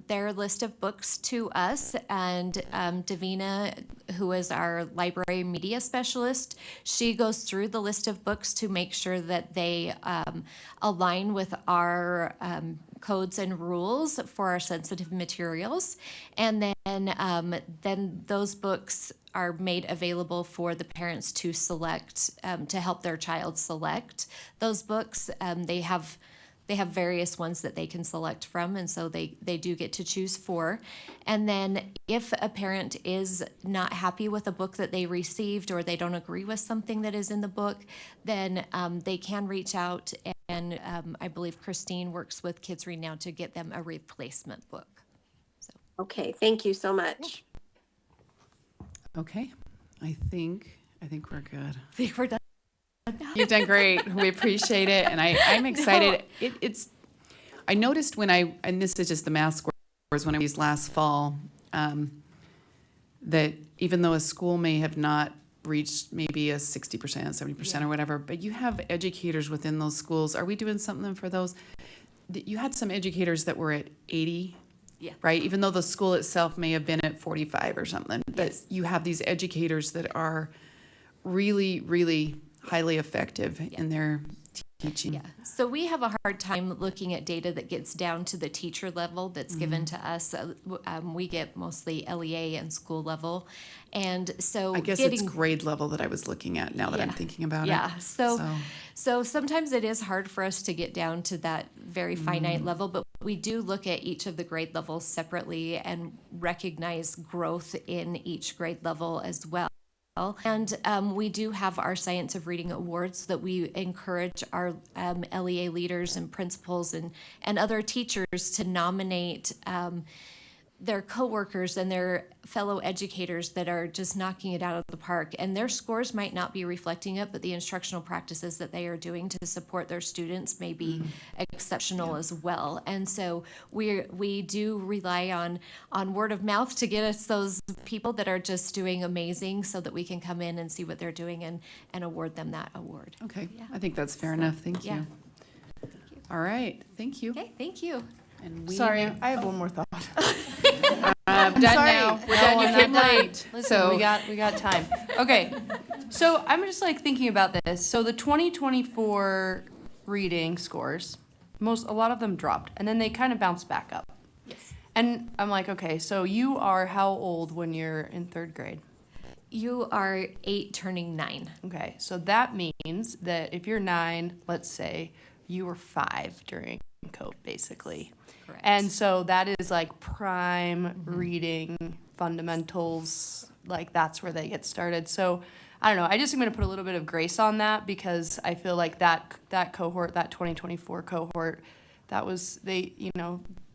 their list of books to us, and Davina, who is our library media specialist, she goes through the list of books to make sure that they align with our codes and rules for our sensitive materials, and then those books are made available for the parents to select, to help their child select those books. They have various ones that they can select from, and so they do get to choose 4. And then if a parent is not happy with a book that they received, or they don't agree with something that is in the book, then they can reach out, and I believe Christine works with Kids Read Now to get them a replacement book. So. Okay, thank you so much. Okay, I think we're good. I think we're done. You've done great. We appreciate it, and I'm excited. I noticed and this is just the math scores when I was last fall, that even though a school may have not reached maybe a 60%, 70% or whatever, but you have educators within those schools. Are we doing something for those? You had some educators that were at 80, right? Even though the school itself may have been at 45 or something, but you have these educators that are really, really highly effective in their teaching. Yeah, so we have a hard time looking at data that gets down to the teacher level that's given to us. We get mostly LEA and school level, and so I guess it's grade level that I was looking at now that I'm thinking about it. Yeah, so sometimes it is hard for us to get down to that very finite level, but we do look at each of the grade levels separately and recognize growth in each grade level as well. And we do have our Science of Reading Awards that we encourage our LEA leaders and principals and other teachers to nominate their coworkers and their fellow educators that are just knocking it out of the park. And their scores might not be reflecting it, but the instructional practices that they are doing to support their students may be exceptional as well. And so we do rely on word of mouth to get us those people that are just doing amazing, so that we can come in and see what they're doing and award them that award. Okay, I think that's fair enough. Thank you. All right, thank you. Okay, thank you. And Sorry, I have one more thought. We're done Sorry. now. We're done. You I'm came not done. late. Listen, So we got time. Okay, so I'm just like thinking about this. So the 2024 reading scores, a lot of them dropped, and then they kind of bounced back up. Yes. And I'm like, okay, so you are how old when you're in third grade? You are 8 turning 9. Okay, so that means that if you're 9, let's say, you were 5 during COVID, basically. Correct. And so that is like prime reading fundamentals, like that's where they get started. So I don't know, I just am going to put a little bit of grace on that because I feel like that cohort, that 2024 cohort, they,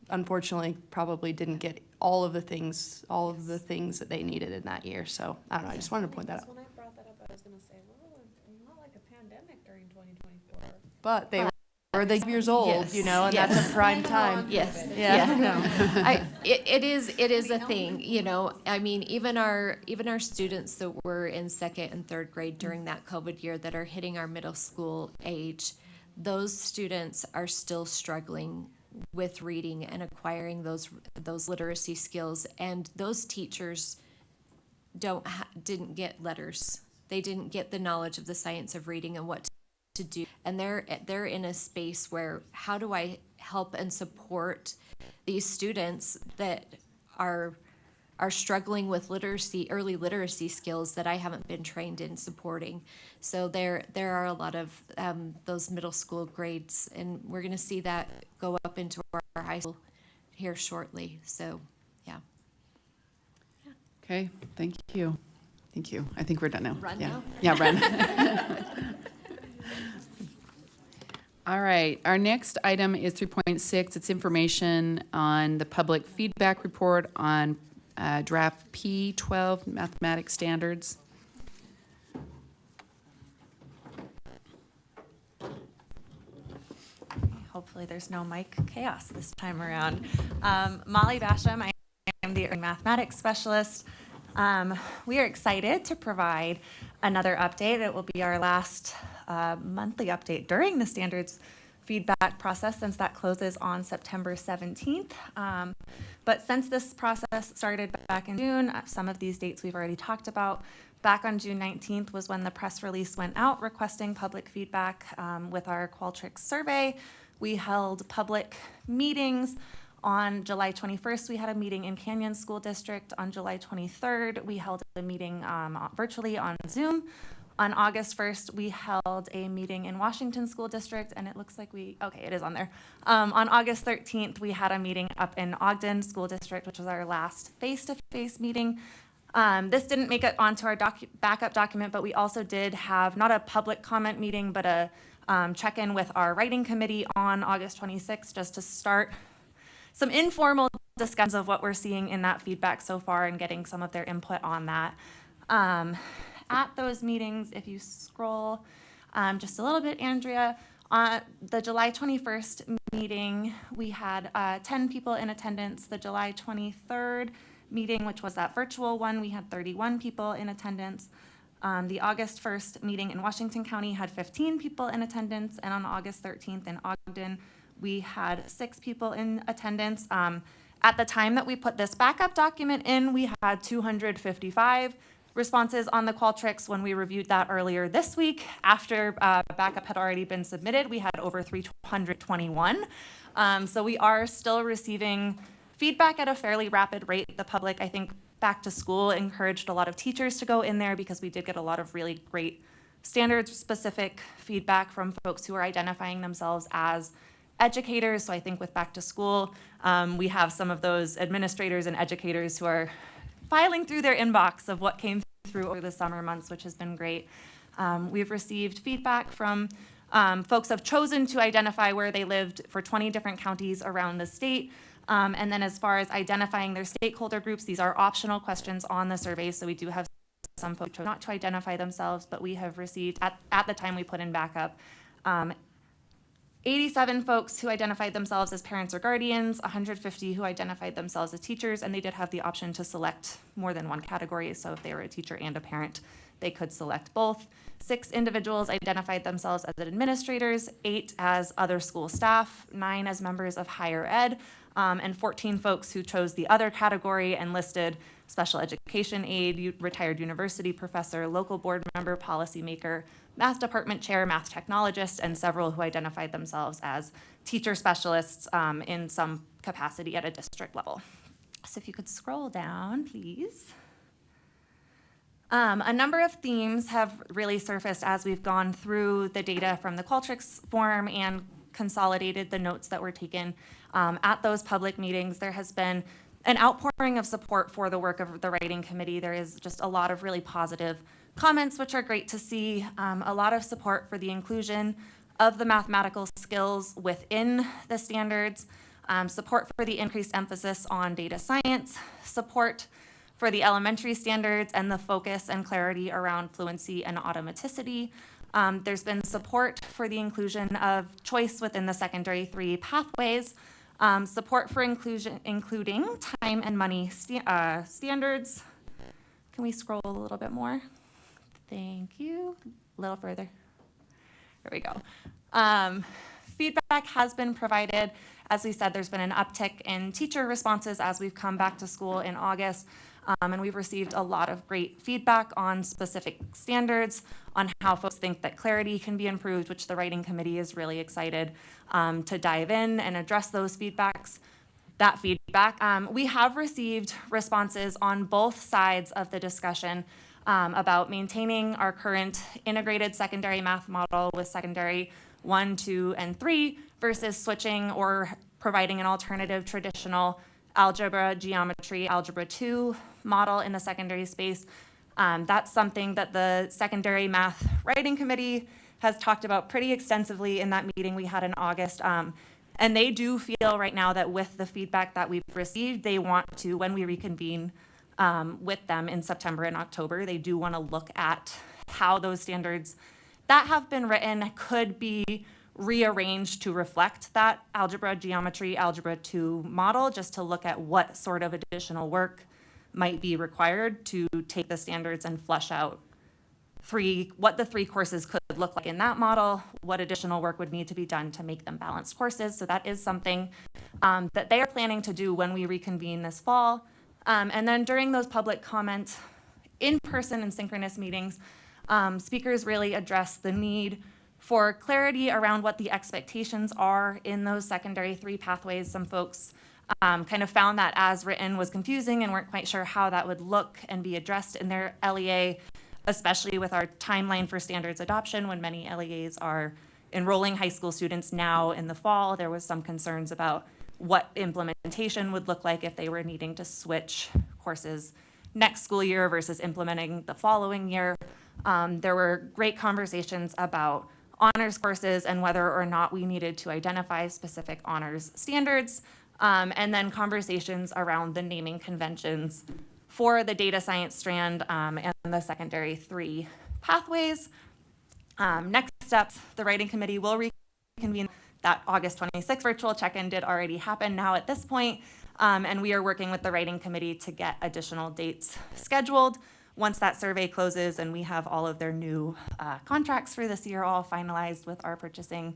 unfortunately probably didn't get all of the things that they needed in that year. So I don't know, I just wanted to point that out. When I brought that up, I was gonna say, well, it's not like a pandemic during 2024. But they were the years old, Yes. and Yes. that's a prime time. Yes. Yeah. It is a thing, I mean, even our students that were in second and third grade during that COVID year that are hitting our middle school age, those students are still struggling with reading and acquiring those literacy skills, and those teachers didn't get letters. They didn't get the knowledge of the science of reading and what to do, and they're in a space where how do I help and support these students that are struggling with early literacy skills that I haven't been trained in supporting. So there are a lot of those middle school grades, and we're going to see that go up into our high school here shortly. So, yeah. okay, thank you. Thank you. I think we're done now. Run yeah. now? Yeah, run. All right, our next item is 3.6. It's information on the public feedback report on draft P12 mathematics standards. Hopefully there's no mic chaos this time around. Molly Basham, I am the mathematics specialist. We are excited to provide another update. It will be our last monthly update during the standards feedback process, since that closes on September 17th. But since this process started back in June, some of these dates we've already talked about. Back on June 19th was when the press release went out requesting public feedback with our Qualtrics survey. We held public meetings. On July 21st, we had a meeting in Canyon School District. On July 23rd, we held a meeting virtually on Zoom. On August 1st, we held a meeting in Washington School District, and it looks like it is on there. On August 13th, we had a meeting up in Ogden School District, which was our last face-to-face meeting. This didn't make it onto our backup document, but we also did have not a public comment meeting, but a check-in with our writing committee on August 26th, just to start some informal discussions of what we're seeing in that feedback so far and getting some of their input on that. At those meetings, if you scroll just a little bit, Andrea, on the July 21st meeting, we had 10 people in attendance. The July 23rd meeting, which was that virtual one, we had 31 people in attendance. The August 1st meeting in Washington County had 15 people in attendance, and on August 13th in Ogden, we had 6 people in attendance. At the time that we put this backup document in, we had 255 responses on the Qualtrics. When we reviewed that earlier this week, after backup had already been submitted, we had over 321. So we are still receiving feedback at a fairly rapid rate. The public, I think, back to school encouraged a lot of teachers to go in there because we did get a lot of really great standards-specific feedback from folks who are identifying themselves as educators. So I think with back to school, we have some of those administrators and educators who are filing through their inbox of what came through over the summer months, which has been great. We've received feedback from folks who have chosen to identify where they lived for 20 different counties around the state. And then as far as identifying their stakeholder groups, these are optional questions on the survey. So we do have some folks who chose not to identify themselves, but we have received, at the time we put in backup, 87 folks who identified themselves as parents or guardians, 150 who identified themselves as teachers, and they did have the option to select more than one category. So if they were a teacher and a parent, they could select both. 6 individuals identified themselves as administrators, 8 as other school staff, 9 as members of higher ed. and 14 folks who chose the other category and listed special education aide, retired university professor, local board member, policymaker, math department chair, math technologist, and several who identified themselves as teacher specialists in some capacity at a district level. So if you could scroll down, please. A number of themes have really surfaced as we've gone through the data from the Qualtrics form and consolidated the notes that were taken at those public meetings. There has been an outpouring of support for the work of the writing committee. There is just a lot of really positive comments, which are great to see. A lot of support for the inclusion of the mathematical skills within the standards, support for the increased emphasis on data science, support for the elementary standards and the focus and clarity around fluency and automaticity. There's been support for the inclusion of choice within the secondary 3 pathways, support for including time and money standards. Can we scroll a little bit more? Thank you. A little further. There we go. Feedback has been provided. As we said, there's been an uptick in teacher responses as we've come back to school in August. And we've received a lot of great feedback on specific standards, on how folks think that clarity can be improved, which the writing committee is really excited to dive in and address those feedback. We have received responses on both sides of the discussion about maintaining our current integrated secondary math model with secondary 1, 2, and 3 versus switching or providing an alternative traditional algebra, geometry, algebra 2 model in the secondary space. That's something that the secondary math writing committee has talked about pretty extensively in that meeting we had in August. And they do feel right now that with the feedback that we've received, they want to, when we reconvene with them in September and October, they do want to look at how those standards that have been written could be rearranged to reflect that algebra, geometry, algebra 2 model, just to look at what sort of additional work might be required to take the standards and flesh out what the 3 courses could look like in that model, what additional work would need to be done to make them balanced courses. So that is something that they are planning to do when we reconvene this fall. And then during those public comments, in-person and synchronous meetings, speakers really address the need for clarity around what the expectations are in those secondary 3 pathways. Some folks kind of found that as written was confusing and weren't quite sure how that would look and be addressed in their LEA, especially with our timeline for standards adoption when many LEAs are enrolling high school students now in the fall. There was some concerns about what implementation would look like if they were needing to switch courses next school year versus implementing the following year. There were great conversations about honors courses and whether or not we needed to identify specific honors standards, and then conversations around the naming conventions for the data science strand and the secondary 3 pathways. Next steps, the writing committee will reconvene. That August 26th virtual check-in did already happen now at this point, and we are working with the writing committee to get additional dates scheduled. Once that survey closes and we have all of their new contracts for this year all finalized with our purchasing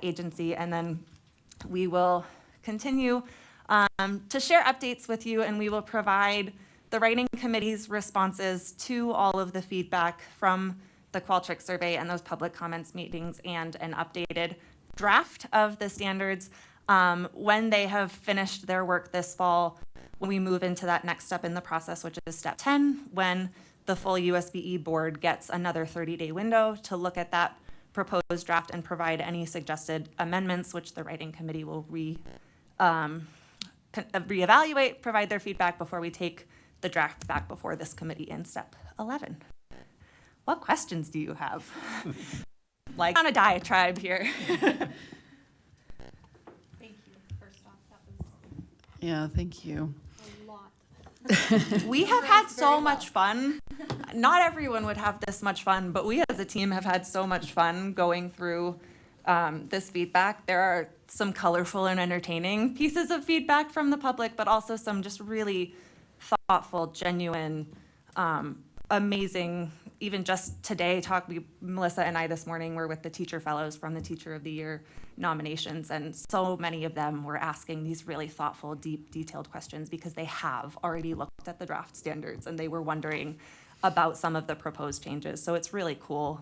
agency, and then we will continue to share updates with you, and we will provide the writing committee's responses to all of the feedback from the Qualtrics survey and those public comments meetings and an updated draft of the standards when they have finished their work this fall, when we move into that next step in the process, which is step 10, when the full USBE board gets another 30-day window to look at that proposed draft and provide any suggested amendments, which the writing committee will reevaluate, provide their feedback before we take the draft back before this committee in step 11. What questions do you have? Like on a diatribe here. Thank you, first off, that was Yeah, thank you. a lot. We have had so much fun. Not everyone would have this much fun, but we as a team have had so much fun going through this feedback. There are some colorful and entertaining pieces of feedback from the public, but also some just really thoughtful, genuine amazing, even just today, Melissa and I this morning were with the teacher fellows from the Teacher of the Year nominations, and so many of them were asking these really thoughtful, deep, detailed questions because they have already looked at the draft standards and they were wondering about some of the proposed changes. So it's really cool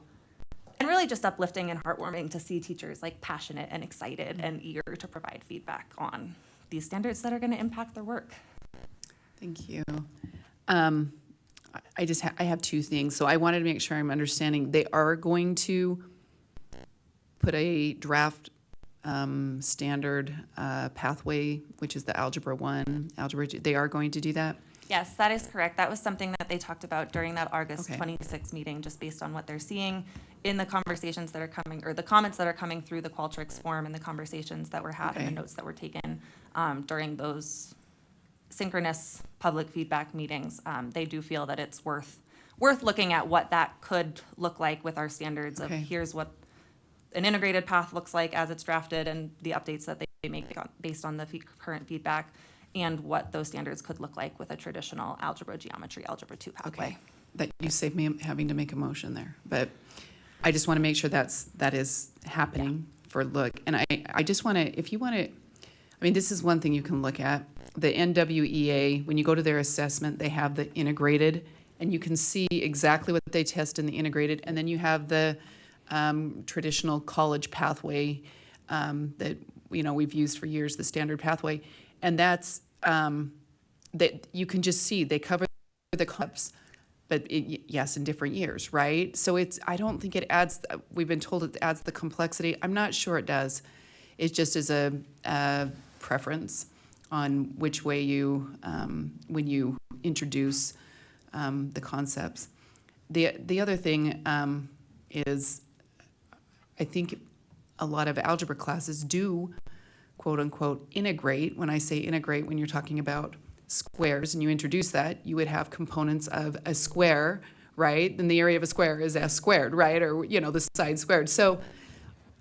and really just uplifting and heartwarming to see teachers like passionate and excited and eager to provide feedback on these standards that are going to impact their work. Thank you. I have two things. So I wanted to make sure I'm understanding. They are going to put a draft standard pathway, which is the Algebra 1, Algebra 2. They are going to do that? Yes, that is correct. That was something that they talked about during that August Okay. 26th meeting, just based on what they're seeing in the conversations that are coming, or the comments that are coming through the Qualtrics form and the conversations that were had and Okay. the notes that were taken during those synchronous public feedback meetings. They do feel that it's worth looking at what that could look like with our standards of Okay. here's what an integrated path looks like as it's drafted and the updates that they make based on the current feedback, and what those standards could look like with a traditional algebra, geometry, algebra 2 pathway. Okay. That you saved me having to make a motion there. But I just want to make sure that is happening for look. And I just want to, if you want to, I mean, this is one thing you can look at. The NWEA, when you go to their assessment, they have the integrated, and you can see exactly what they test in the integrated. And then you have the traditional college pathway that, you know, we've used for years, the standard pathway. And that's, that you can just see, they cover the concepts, but yes, in different years, right? So it's, I don't think it adds, we've been told it adds the complexity. I'm not sure it does. It just is a preference on which way you, when you introduce the concepts. The other thing is, I think a lot of algebra classes do, quote unquote, integrate. When I say integrate, when you're talking about squares and you introduce that, you would have components of a square, right? And the area of a square is s squared, right? Or, you know, the side squared. So,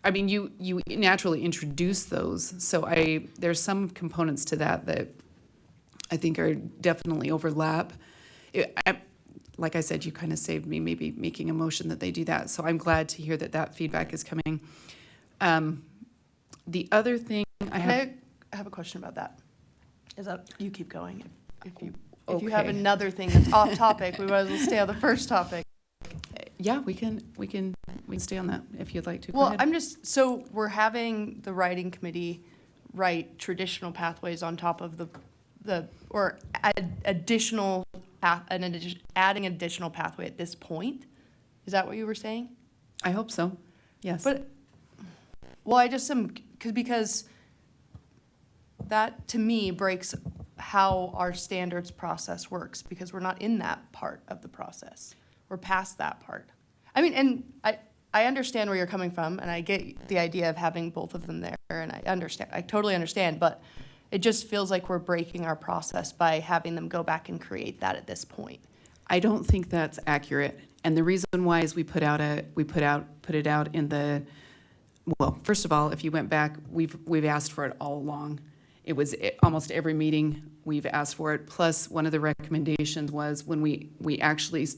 I mean, you naturally introduce those. So there's some components to that I think are definitely overlap. Like I said, you kind of saved me maybe making a motion that they do that. So I'm glad to hear that feedback is coming. The other thing I have a question about that. Is that you keep going? If you have Okay. another thing that's off topic, we might as well stay on the first topic. Yeah, we can stay on that if you'd like to. Go Well, ahead. so we're having the writing committee write traditional pathways on top of or add additional adding additional pathway at this point. Is that what you were saying? I hope so. Yes. But, well, I just am, because that to me breaks how our standards process works, because we're not in that part of the process. We're past that part. I mean, and I understand where you're coming from, and I get the idea of having both of them there, and I totally understand, but it just feels like we're breaking our process by having them go back and create that at this point. I don't think that's accurate. And the reason why is we put it out in the, well, first of all, if you went back, we've asked for it all along. It was almost every meeting we've asked for it. Plus, one of the recommendations was when we actually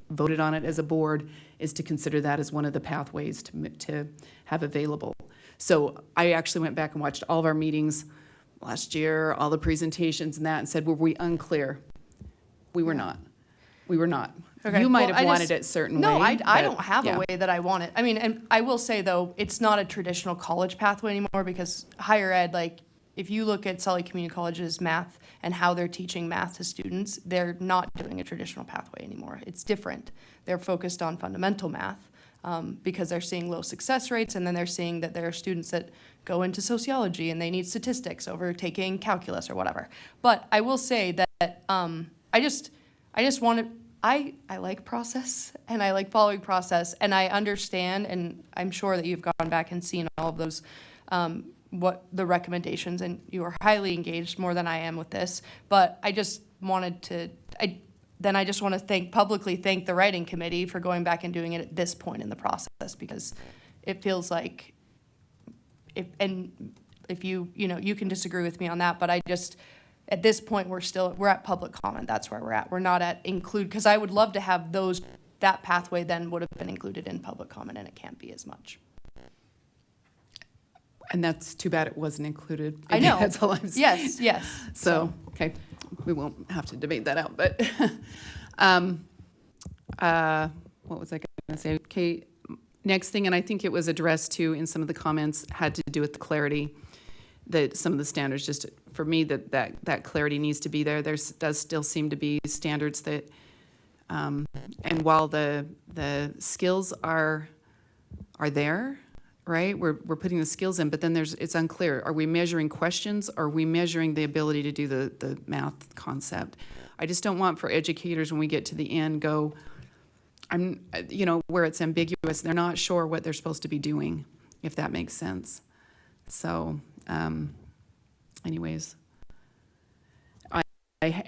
voted on it as a board is to consider that as one of the pathways to have available. So I actually went back and watched all of our meetings last year, all the presentations and that, and said, were we unclear? We were not. We were not. Okay, You might well, have wanted it a certain way. No, I but, don't have yeah. a way that I want it. I mean, and I will say, though, it's not a traditional college pathway anymore, because higher ed, like, if you look at Sully Community College's math and how they're teaching math to students, they're not doing a traditional pathway anymore. It's different. They're focused on fundamental math because they're seeing low success rates, and then they're seeing that there are students that go into sociology and they need statistics over taking calculus or whatever. But I will say that I just want to, I like process, and I like following process, and I understand, and I'm sure that you've gone back and seen all of those, what the recommendations, and you are highly engaged, more than I am with this, but I just wanted to, I just want to publicly thank the writing committee for going back and doing it at this point in the process, because it feels like, if you can disagree with me on that, but At this point, we're at public comment. That's where we're at. We're not at include, because I would love to have that pathway then would have been included in public comment, and it can't be as much. And that's too bad it wasn't included. I know. That's all I'm saying. Yes. So, okay, we won't have to debate that out, but, what was I gonna say? Okay, next thing, and I think it was addressed too in some of the comments, had to do with the clarity, that some of the standards, just for me, that clarity needs to be there. Does still seem to be standards that, and while the skills are there, right? We're putting the skills in, but then it's unclear. Are we measuring questions? Or are we measuring the ability to do the math concept? I just don't want for educators when we get to the end where it's ambiguous, they're not sure what they're supposed to be doing, if that makes sense. So, anyways.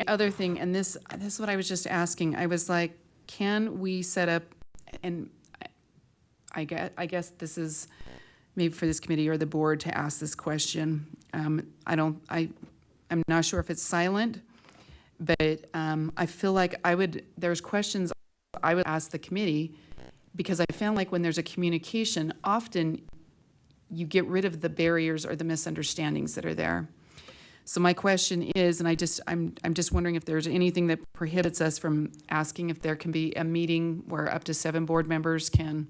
Other thing, and this is what I was just asking. I was like, can we set up, and I guess this is maybe for this committee or the board to ask this question. I'm not sure if it's silent, but I feel like there's questions I would ask the committee, because I found like when there's a communication, often you get rid of the barriers or the misunderstandings that are there. So my question is, and I'm just wondering if there's anything that prohibits us from asking if there can be a meeting where up to 7 board members can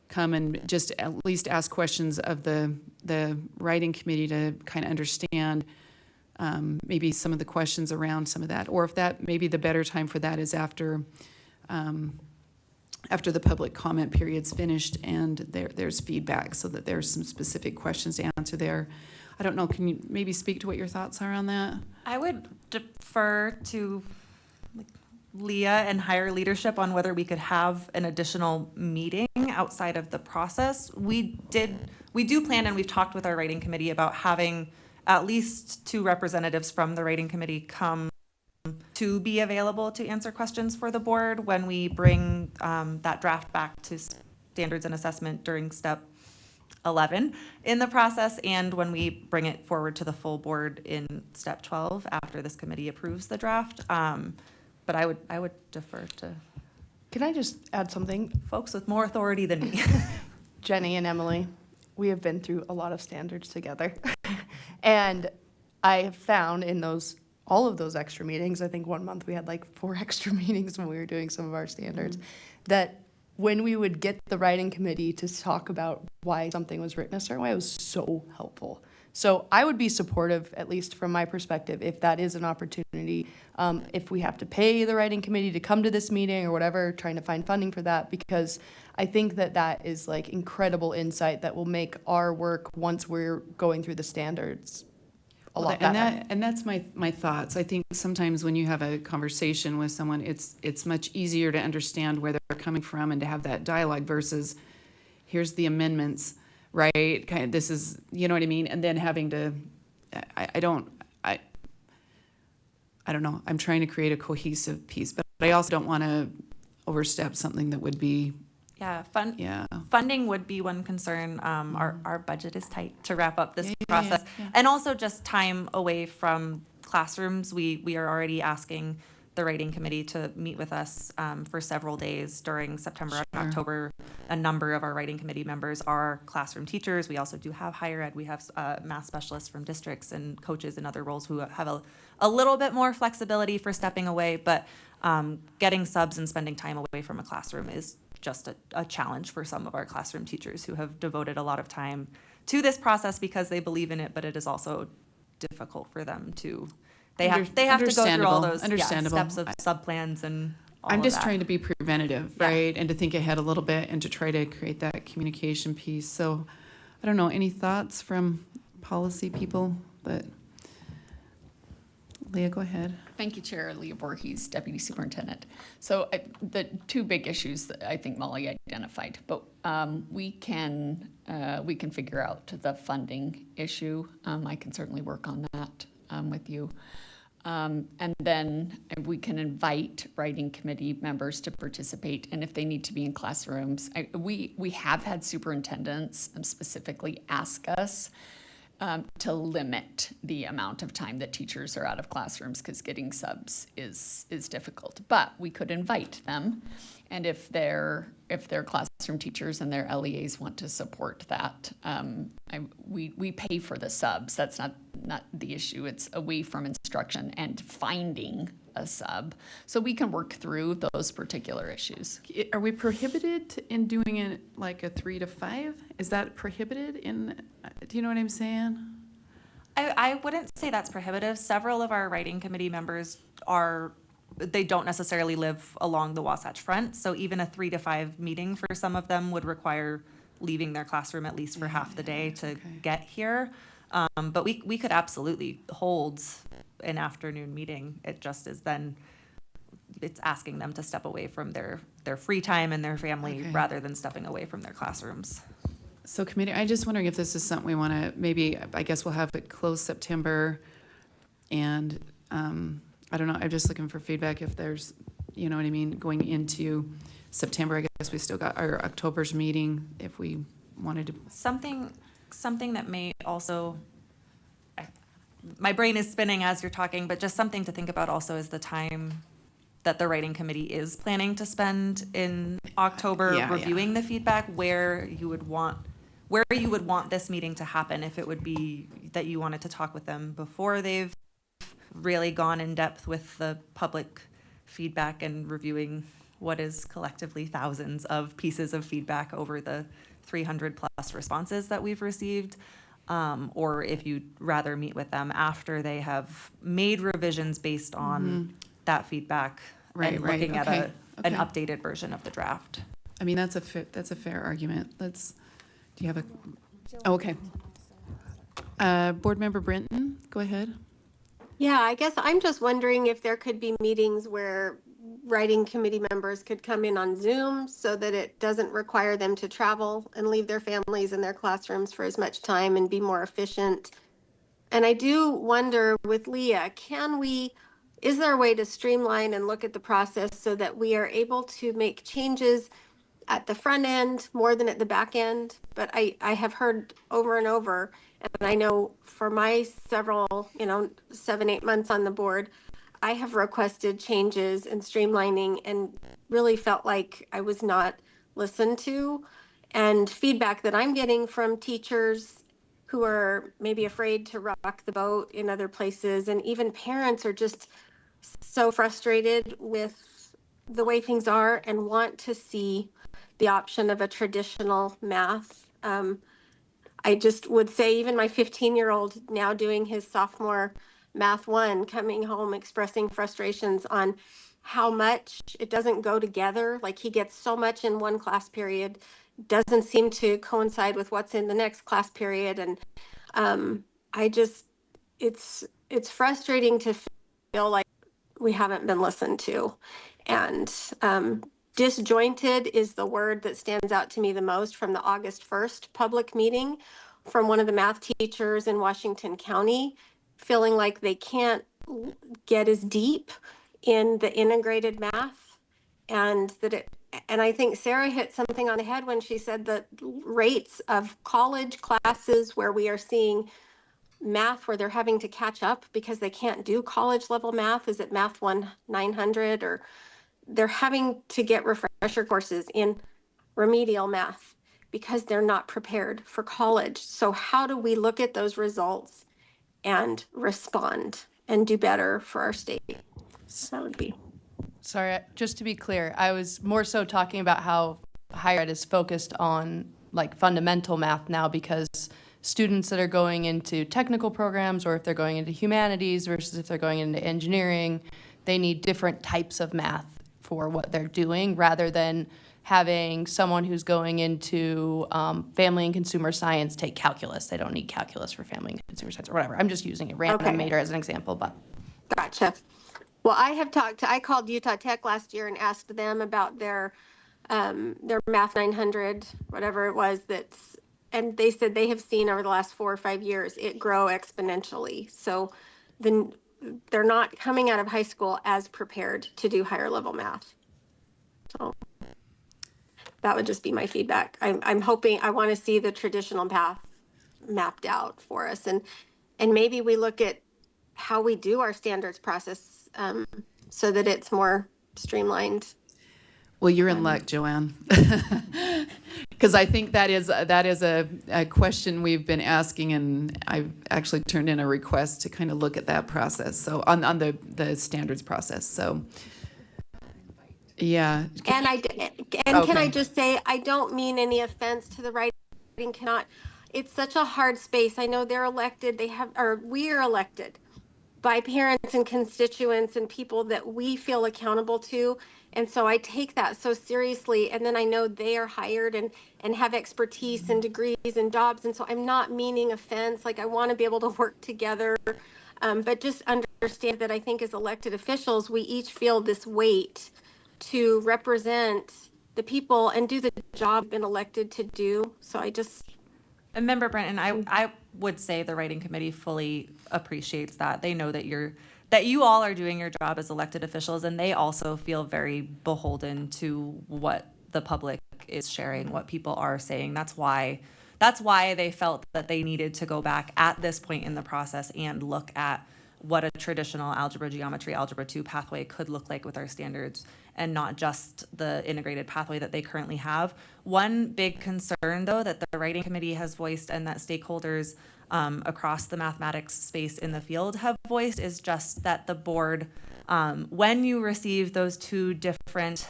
come and just at least ask questions of the writing committee to kind of understand maybe some of the questions around some of that, or if that maybe the better time for that is after the public comment period's finished and there's feedback, so that there's some specific questions to answer there. I don't know, can you maybe speak to what your thoughts are on that? I would defer to Leah and higher leadership on whether we could have an additional meeting outside of the process. We do plan, and we've talked with our writing committee about having at least 2 representatives from the writing committee come to be available to answer questions for the board when we bring that draft back to standards and assessment during step 11 in the process, and when we bring it forward to the full board in step 12 after this committee approves the draft. But I would defer to. Can I just add something? Folks with more authority than me. Jenny and Emily, we have been through a lot of standards together. And I have found in all of those extra meetings, I think one month we had like 4 extra meetings when we were doing some of our standards, that when we would get the writing committee to talk about why something was written a certain way, it was so helpful. So I would be supportive, at least from my perspective, if that is an opportunity, if we have to pay the writing committee to come to this meeting or whatever, trying to find funding for that, because I think that is like incredible insight that will make our work, once we're going through the standards, a lot better. And that's my thoughts. I think sometimes when you have a conversation with someone, it's much easier to understand where they're coming from and to have that dialogue versus here's the amendments, right? Kind of, this is, you know what I mean? And then having to, I don't know. I'm trying to create a cohesive piece, but I also don't want to overstep something that would be. Yeah, funding would be one concern. Our budget is tight to wrap up this process. Yeah. And also just time away from classrooms. We are already asking the writing committee to meet with us for several days during September and October. A number of our writing committee members are classroom teachers. We also do have higher ed. We have math specialists from districts and coaches in other roles who have a little bit more flexibility for stepping away, but getting subs and spending time away from a classroom is just a challenge for some of our classroom teachers who have devoted a lot of time to this process because they believe in it, but it is also difficult for them to, they have to go through all those steps of sub-plans and all I'm of just that. trying to be preventative, right? And to think ahead a little bit and to try to create that communication piece. So I don't know, any thoughts from policy people? But Leah, go ahead. Thank you, Chair. Leah Voorhees, Deputy Superintendent. So the 2 big issues that I think Molly identified, but we can figure out the funding issue. I can certainly work on that with you. And then we can invite writing committee members to participate, and if they need to be in classrooms. We have had superintendents specifically ask us to limit the amount of time that teachers are out of classrooms, because getting subs is difficult. But we could invite them, and if their classroom teachers and their LEAs want to support that, we pay for the subs. That's not the issue. It's away from instruction and finding a sub, so we can work through those particular issues. Are we prohibited in doing it like a 3 to 5? Is that prohibited in, do you know what I'm saying? I wouldn't say that's prohibitive. Several of our writing committee members they don't necessarily live along the Wasatch Front, so even a 3 to 5 meeting for some of them would require leaving their classroom at least for half the day to get here. But we could absolutely hold an afternoon meeting. It just is then, it's asking them to step away from their free time and their family rather than stepping away from their classrooms. So committee, I'm just wondering if this is something we want to, maybe, I guess we'll have it close September, and I don't know, I'm just looking for feedback if there's, you know what I mean, going into September. I guess we still got our October's meeting if we wanted to. Something that may also, my brain is spinning as you're talking, but just something to think about also is the time that the writing committee is planning to spend in October reviewing the feedback, where you would want this meeting to happen, if it would be that you wanted to talk with them before they've really gone in depth with the public feedback and reviewing what is collectively thousands of pieces of feedback over the 300 plus responses that we've received, or if you'd rather meet with them after they have made revisions based on that feedback and looking at an updated version of the draft. I mean, that's a fair argument. Do you have a, okay. Board Member Brinton, go ahead. Yeah, I guess I'm just wondering if there could be meetings where writing committee members could come in on Zoom so that it doesn't require them to travel and leave their families in their classrooms for as much time and be more efficient. And I do wonder with Leah, is there a way to streamline and look at the process so that we are able to make changes at the front end more than at the back end? But I have heard over and over, and I know for my several, 7-8 months on the board, I have requested changes and streamlining and really felt like I was not listened to. And feedback that I'm getting from teachers who are maybe afraid to rock the boat in other places, and even parents are just so frustrated with the way things are and want to see the option of a traditional math. I just would say even my 15-year-old now doing his sophomore Math 1, coming home expressing frustrations on how much it doesn't go together. Like he gets so much in one class period, doesn't seem to coincide with what's in the next class period. And it's frustrating to feel like we haven't been listened to. And disjointed is the word that stands out to me the most from the August 1st public meeting from one of the math teachers in Washington County, feeling like they can't get as deep in the integrated math, and I think Sarah hit something on the head when she said that rates of college classes where we are seeing math where they're having to catch up because they can't do college level math. Is it Math 1 900, or they're having to get refresher courses in remedial math because they're not prepared for college. So how do we look at those results and respond and do better for our state? So that would be. Sorry, just to be clear, I was more so talking about how higher ed is focused on like fundamental math now, because students that are going into technical programs, or if they're going into humanities versus if they're going into engineering, they need different types of math for what they're doing, rather than having someone who's going into family and consumer science take calculus. They don't need calculus for family and consumer science or whatever. I'm just using a random major as an example, but. Gotcha. Well, I called Utah Tech last year and asked them about their Math 900, whatever it was, and they said they have seen over the last 4 or 5 years it grow exponentially. So then they're not coming out of high school as prepared to do higher level math. So that would just be my feedback. I'm hoping, I want to see the traditional path mapped out for us. And maybe we look at how we do our standards process so that it's more streamlined. Well, you're in luck, Joanne. Because I think that is a question we've been asking, and I've actually turned in a request to kind of look at that process. So on the standards process. So yeah. And can I just say, I don't mean any offense to the writing cannot. It's such a hard space. I know they're elected. We are elected by parents and constituents and people that we feel accountable to. And so I take that so seriously. And then I know they are hired and have expertise and degrees and jobs. And so I'm not meaning offense. Like, I want to be able to work together. But just understand that I think as elected officials, we each feel this weight to represent the people and do the job we've been elected to do. So And Member Brenton, I would say the writing committee fully appreciates that. They know that you all are doing your job as elected officials, and they also feel very beholden to what the public is sharing, what people are saying. That's why they felt that they needed to go back at this point in the process and look at what a traditional algebra, geometry, algebra 2 pathway could look like with our standards, and not just the integrated pathway that they currently have. One big concern, though, that the writing committee has voiced and that stakeholders across the mathematics space in the field have voiced is just that the board, when you receive those two different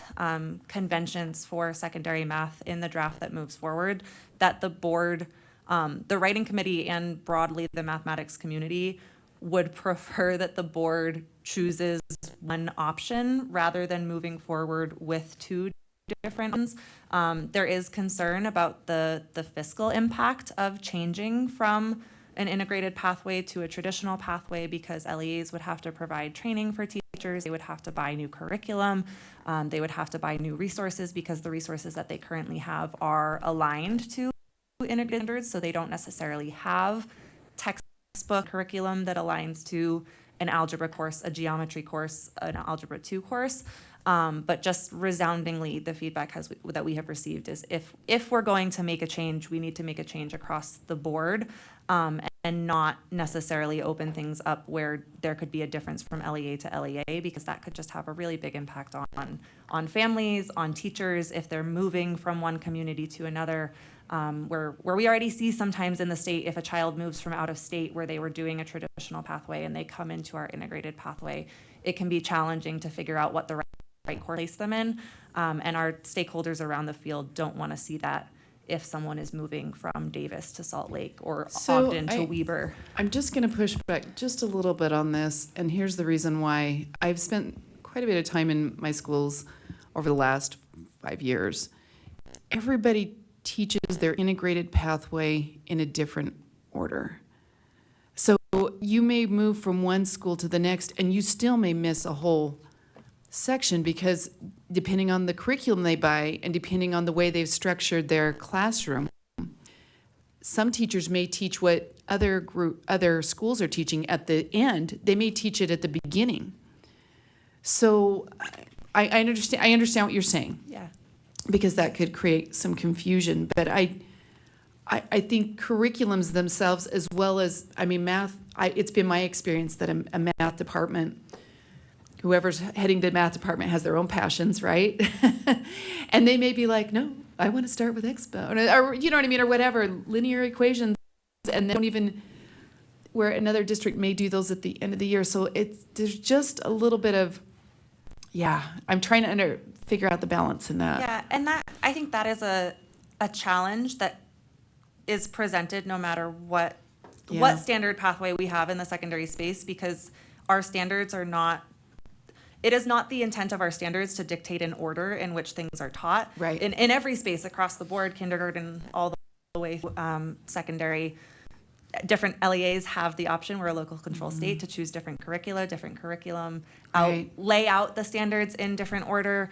conventions for secondary math in the draft that moves forward, that the board, the writing committee and broadly the mathematics community would prefer that the board chooses one option rather than moving forward with two different ones. There is concern about the fiscal impact of changing from an integrated pathway to a traditional pathway, because LEAs would have to provide training for teachers, they would have to buy new curriculum, they would have to buy new resources because the resources that they currently have are aligned to integrated standards, so they don't necessarily have textbook curriculum that aligns to an algebra course, a geometry course, an algebra 2 course. But just resoundingly, the feedback that we have received is if we're going to make a change, we need to make a change across the board, and not necessarily open things up where there could be a difference from LEA to LEA, because that could just have a really big impact on families, on teachers, if they're moving from one community to another. Where we already see sometimes in the state, if a child moves from out of state where they were doing a traditional pathway and they come into our integrated pathway, it can be challenging to figure out what the right course to place them in. And our stakeholders around the field don't want to see that if someone is moving from Davis to Salt Lake or Ogden to Weber. I'm just going to push back just a little bit on this, and here's the reason why. I've spent quite a bit of time in my schools over the last 5 years. Everybody teaches their integrated pathway in a different order. So you may move from one school to the next, and you still may miss a whole section, because depending on the curriculum they buy and depending on the way they've structured their classroom, some teachers may teach what other schools are teaching at the end. They may teach it at the beginning. So I understand what you're saying. Yeah. Because that could create some confusion. But I think curriculums themselves, as well as, math, it's been my experience that a math department, whoever's heading the math department has their own passions, right? And they may be like, no, I want to start with exponent, or you know what I mean, or whatever, linear equations, and they don't even, where another district may do those at the end of the year. So there's just a little bit of, I'm trying to figure out the balance in that. Yeah, and I think that is a challenge that is presented no matter what standard pathway we have in the secondary space, because our standards are not, it is not the intent of our standards to dictate an order in which things are taught. Right. In every space across the board, kindergarten all the way secondary, different LEAs have the option, we're a local control state, to choose different curriculum, lay out the standards in different order.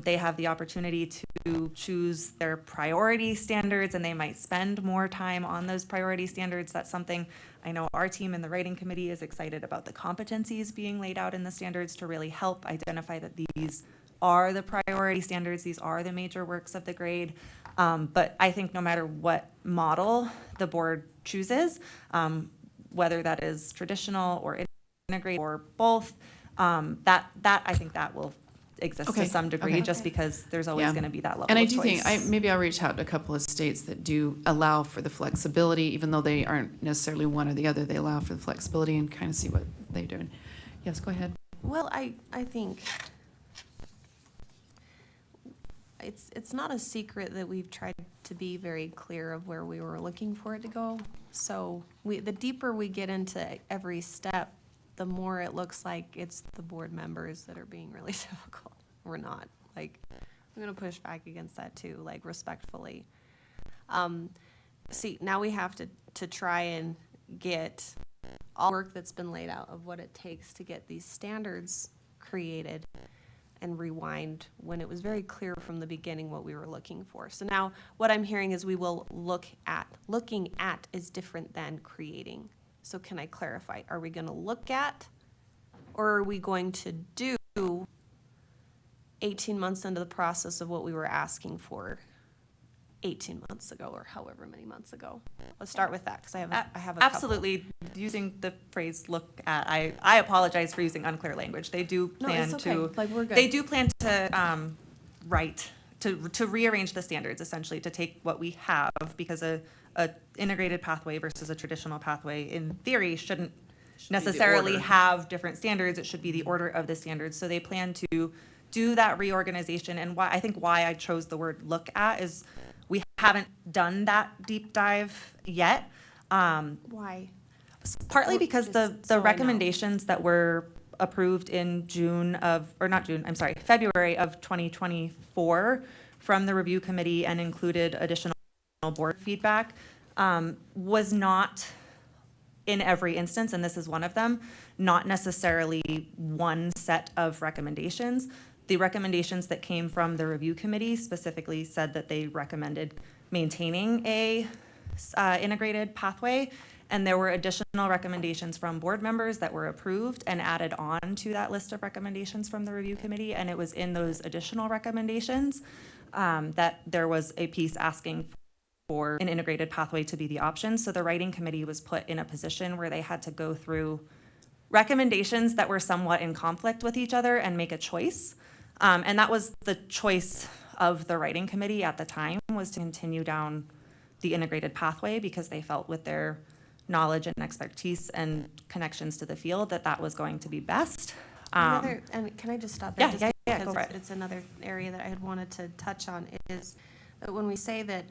They have the opportunity to choose their priority standards, and they might spend more time on those priority standards. That's something I know our team in the writing committee is excited about, the competencies being laid out in the standards to really help identify that these are the priority standards, these are the major works of the grade. But I think no matter what model the board chooses, whether that is traditional or integrated or both, that I think that will exist Okay, to some degree, okay. just because there's always Yeah. going to be that level And I of do choice. think, maybe I'll reach out to a couple of states that do allow for the flexibility, even though they aren't necessarily one or the other, they allow for the flexibility and kind of see what they're doing. Yes, go ahead. Well, I think it's not a secret that we've tried to be very clear of where we were looking for it to go. So the deeper we get into every step, the more it looks like it's the board members that are being really difficult. We're not. Like, I'm gonna push back against that too, like respectfully. See, now we have to try and get all work that's been laid out of what it takes to get these standards created and rewind when it was very clear from the beginning what we were looking for. So now what I'm hearing is we will looking at is different than creating. So can I clarify? Are we going to look at, or are we going to do 18 months into the process of what we were asking for 18 months ago, or however many months ago? Let's start with that, because I have a couple. Absolutely, using the phrase "look at," I apologize for using unclear language. They do plan it's okay. Like, we're good. They do plan to write to rearrange the standards, essentially to take what we have, because a integrated pathway versus a traditional pathway in theory shouldn't necessarily have different standards. It should be the order of the standards. So they plan to do that reorganization. And why I chose the word "look at" is we haven't done that deep dive yet. Why? Partly because Just so I the know. recommendations that were approved in February of 2024 from the review committee and included additional board feedback, was not in every instance, and this is one of them, not necessarily one set of recommendations. The recommendations that came from the review committee specifically said that they recommended maintaining a integrated pathway, and there were additional recommendations from board members that were approved and added on to that list of recommendations from the review committee, and it was in those additional recommendations that there was a piece asking for an integrated pathway to be the option. So the writing committee was put in a position where they had to go through recommendations that were somewhat in conflict with each other and make a choice. And that was the choice of the writing committee at the time, was to continue down the integrated pathway because they felt with their knowledge and expertise and connections to the field that was going to be best. And can I just stop there? Yeah, Just go because for it. it's another area that I had wanted to touch on, is that when we say that,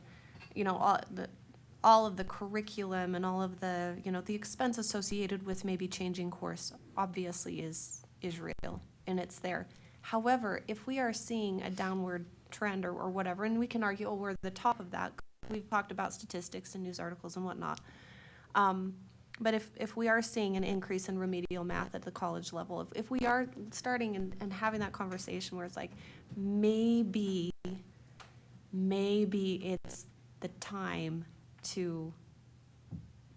all of the curriculum and all of the, the expense associated with maybe changing course obviously is real, and it's there. However, if we are seeing a downward trend or whatever, and we can argue, oh, we're at the top of that. We've talked about statistics and news articles and whatnot. But if we are seeing an increase in remedial math at the college level, if we are starting and having that conversation where it's like, maybe it's the time to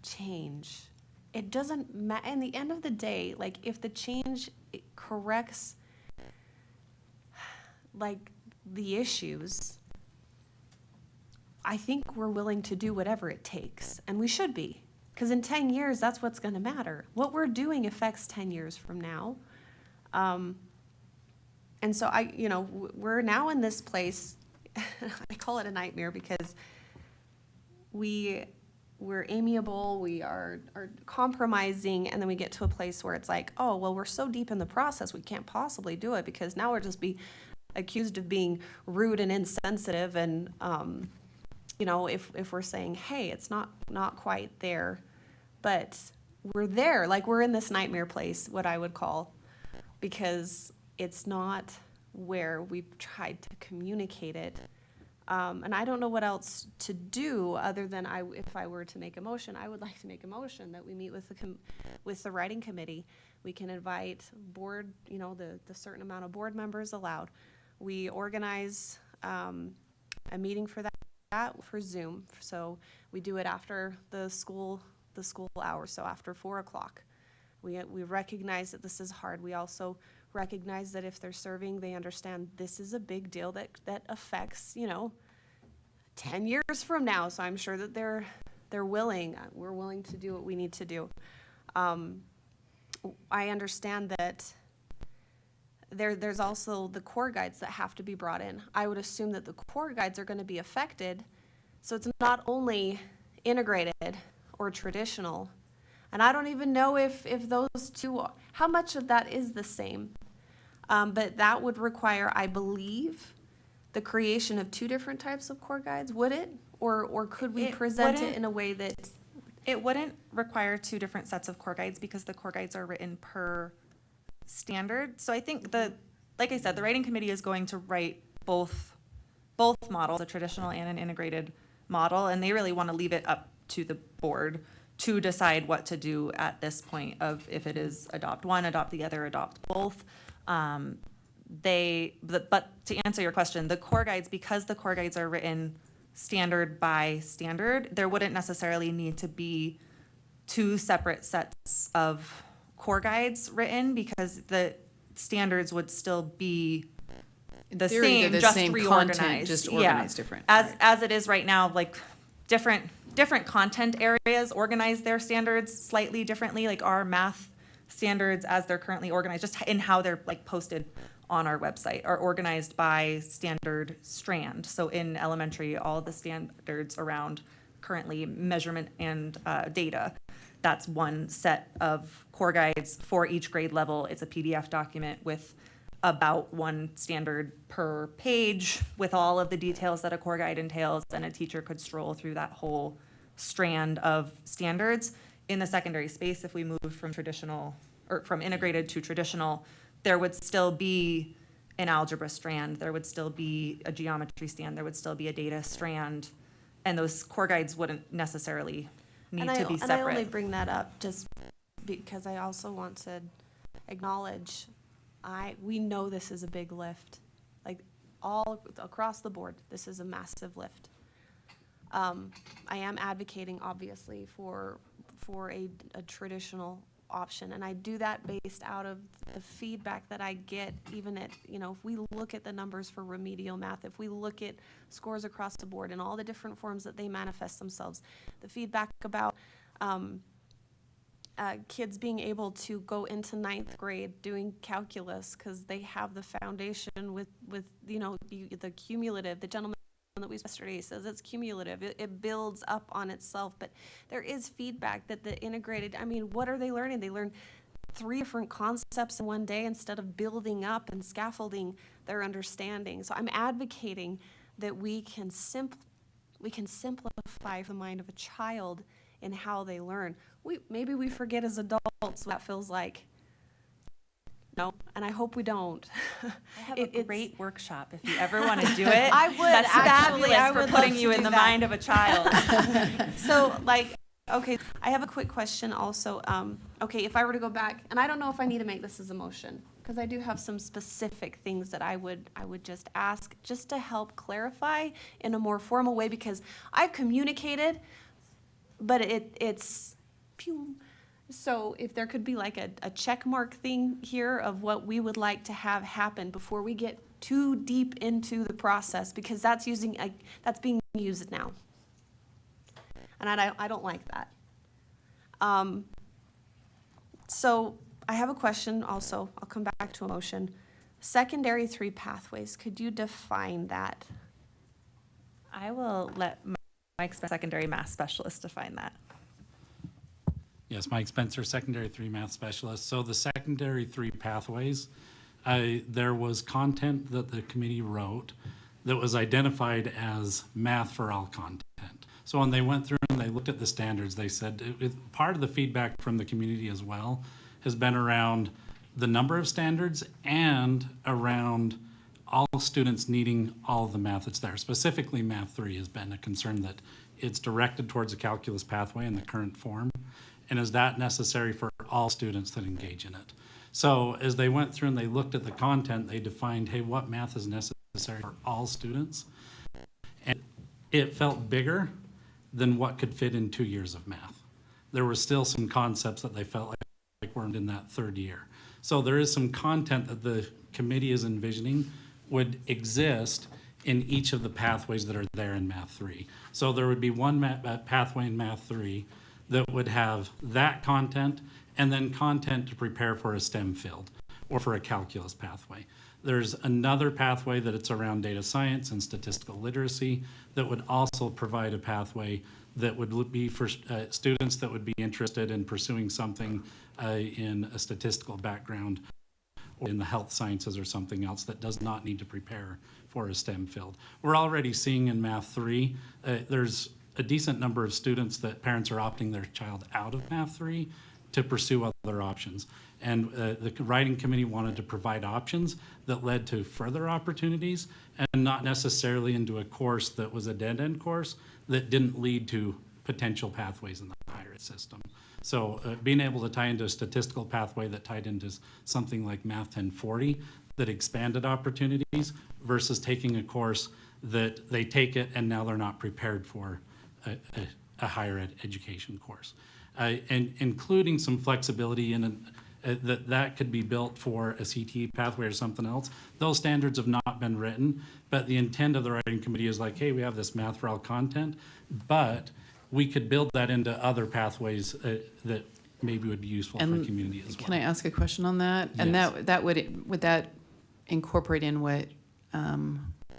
change. It doesn't matter. In the end of the day, like, if the change corrects like the issues, I think we're willing to do whatever it takes, and we should be, because in 10 years, that's what's going to matter. What we're doing affects 10 years from now. And so we're now in this place. I call it a nightmare because we're amiable, we are compromising, and then we get to a place where it's like, oh, well, we're so deep in the process, we can't possibly do it, because now we're just be accused of being rude and insensitive. And if we're saying, hey, it's not quite there, but we're there, like, we're in this nightmare place, what I would call, because it's not where we've tried to communicate it. And I don't know what else to do other than if I were to make a motion, I would like to make a motion that we meet with the writing committee. We can invite board, the certain amount of board members allowed. We organize a meeting for that for Zoom. So we do it after the school hours, so after 4 o'clock. We recognize that this is hard. We also recognize that if they're serving, they understand this is a big deal that affects, 10 years from now. So I'm sure that we're willing to do what we need to do. I understand that there's also the core guides that have to be brought in. I would assume that the core guides are going to be affected. So it's not only integrated or traditional. And I don't even know if those two, how much of that is the same. But that would require, I believe, the creation of two different types of core guides, would it? Or could we present it in a way that... It wouldn't require two different sets of core guides because the core guides are written per standard. So I think like I said, the writing committee is going to write both models, a traditional and an integrated model, and they really want to leave it up to the board to decide what to do at this point of if it is adopt one, adopt the other, adopt both. But to answer your question, the core guides, because the core guides are written standard by standard, there wouldn't necessarily need to be two separate sets of core guides written because the standards would still be the theory, same, the just same reorganized. content, just organized different. As it is right now, like different content areas organize their standards slightly differently, like our math standards as they're currently organized, just in how they're like posted on our website, are organized by standard strand. So in elementary, all the standards around currently measurement and data, that's one set of core guides for each grade level. It's a PDF document with about one standard per page with all of the details that a core guide entails, and a teacher could stroll through that whole strand of standards. In the secondary space, if we move from traditional or from integrated to traditional, there would still be an algebra strand, there would still be a geometry strand, there would still be a data strand, and those core guides wouldn't necessarily need to be separate. And I only bring that up just because I also want to acknowledge we know this is a big lift. Like all across the board, this is a massive lift. I am advocating obviously for a traditional option, and I do that based out of the feedback that I get, even at, if we look at the numbers for remedial math, if we look at scores across the board and all the different forms that they manifest themselves, the feedback about kids being able to go into 9th grade doing calculus because they have the foundation with the cumulative. The gentleman that we yesterday says it's cumulative. It builds up on itself, but there is feedback that the integrated, what are they learning? They learn 3 different concepts in one day instead of building up and scaffolding their understanding. So I'm advocating that we can simplify the mind of a child in how they learn. Maybe we forget as adults what that feels like. No, and I hope we don't. I have a great workshop if you ever want to do it. I would, That's actually. fabulous I for would putting love you to in do the that. mind of a child. So, okay, I have a quick question also. Okay, if I were to go back, and I don't know if I need to make this as a motion, because I do have some specific things that I would just ask, just to help clarify in a more formal way, because I've communicated, but it's pew. So if there could be like a check mark thing here of what we would like to have happen before we get too deep into the process, because that's being used now. And I don't like that. So I have a question also. I'll come back to a motion. Secondary 3 pathways, could you define that? I will let Mike, secondary math specialist, define that. Yes, Mike Spencer, secondary 3 math specialist. So the secondary 3 pathways, there was content that the committee wrote that was identified as math for all content. So when they went through and they looked at the standards, they said part of the feedback from the community as well has been around the number of standards and around all students needing all of the math that's there. Specifically, Math 3 has been a concern that it's directed towards a calculus pathway in the current form. And is that necessary for all students that engage in it? So as they went through and they looked at the content, they defined, hey, what math is necessary for all students? And it felt bigger than what could fit in 2 years of math. There were still some concepts that they felt like weren't in that 3rd year. So there is some content that the committee is envisioning would exist in each of the pathways that are there in Math 3. So there would be one pathway in Math 3 that would have that content and then content to prepare for a STEM field or for a calculus pathway. There's another pathway that it's around data science and statistical literacy that would also provide a pathway that would be for students that would be interested in pursuing something in a statistical background or in the health sciences or something else that does not need to prepare for a STEM field. We're already seeing in Math 3, there's a decent number of students that parents are opting their child out of Math 3 to pursue other options. And the writing committee wanted to provide options that led to further opportunities and not necessarily into a course that was a dead-end course that didn't lead to potential pathways in the higher ed system. So being able to tie into a statistical pathway that tied into something like Math 1040 that expanded opportunities versus taking a course that they take it and now they're not prepared for a higher ed education course. And including some flexibility in that could be built for a CTE pathway or something else. Those standards have not been written, but the intent of the writing committee is like, hey, we have this Math for All content, but we could build that into other pathways that maybe would be useful for the community as well. Can I ask a question on that? And Yes. that would that incorporate in what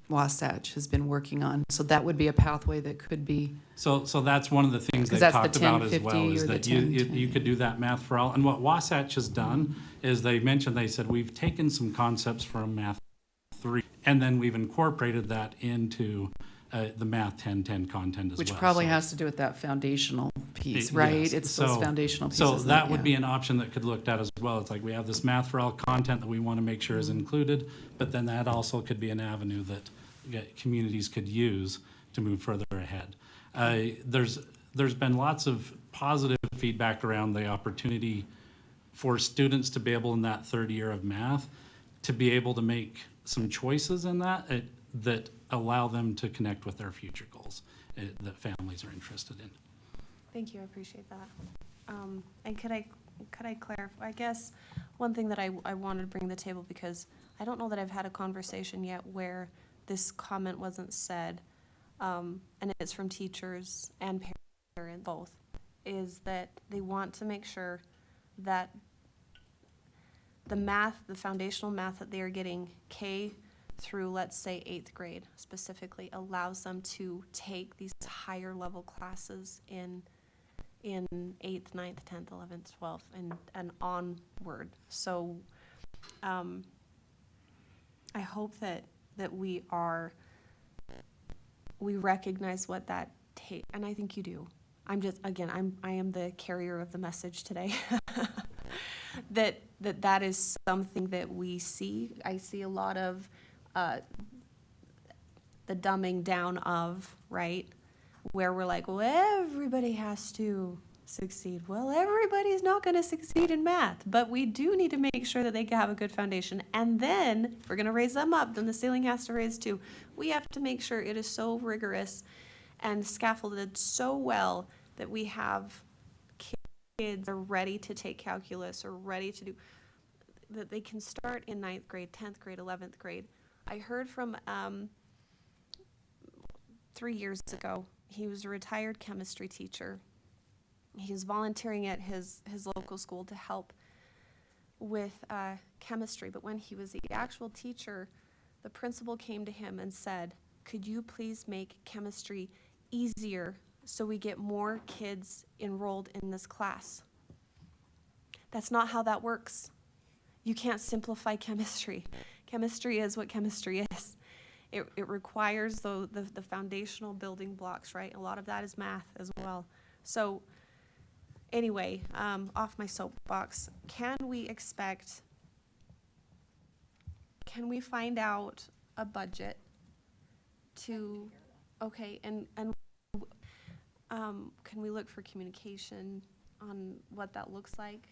Wasatch has been working on? So that would be a pathway that could be. So that's one of the things they that's the talked about as 1050 well, is or the that you 1010. could do that Math for All. And what Wasatch has done is they said, we've taken some concepts from Math 3, and then we've incorporated that into the Math 1010 content as well. Which probably So- has to do with that foundational piece, Yes. right? It's those So- foundational pieces. So that would yeah. be an option that could looked at as well. It's like we have this Math for All content that we want to make sure is included, but then that also could be an avenue that communities could use to move further ahead. There's been lots of positive feedback around the opportunity for students to be able in that third year of math to be able to make some choices in that that allow them to connect with their future goals that families are interested in. Thank you, I appreciate that. And could I clarify? I guess one thing that I wanted to bring to the table, because I don't know that I've had a conversation yet where this comment wasn't said, and it's from teachers and parents, both, is that they want to make sure that the foundational math that they are getting K through, let's say, 8th grade specifically, allows them to take these higher level classes in 8th, 9th, 10th, 11th, 12th, and onward. So I hope that we recognize what that takes, and I think you do. I am the carrier of the message today. that is something that we see. I see a lot of the dumbing down of, right? Where we're like, well, everybody has to succeed. Well, everybody's not going to succeed in math, but we do need to make sure that they have a good foundation. And then if we're going to raise them up, then the ceiling has to raise too. We have to make sure it is so rigorous and scaffolded so well that we have kids that are ready to take calculus or ready to do, that they can start in 9th grade, 10th grade, 11th grade. I heard from 3 years ago, he was a retired chemistry teacher. He was volunteering at his local school to help with chemistry, but when he was the actual teacher, the principal came to him and said, could you please make chemistry easier so we get more kids enrolled in this class? That's not how that works. You can't simplify chemistry. Chemistry is what chemistry is. It requires the foundational building blocks, right? A lot of that is math as well. So anyway, off my soapbox, can we find out a budget to, okay, and can we look for communication on what that looks like?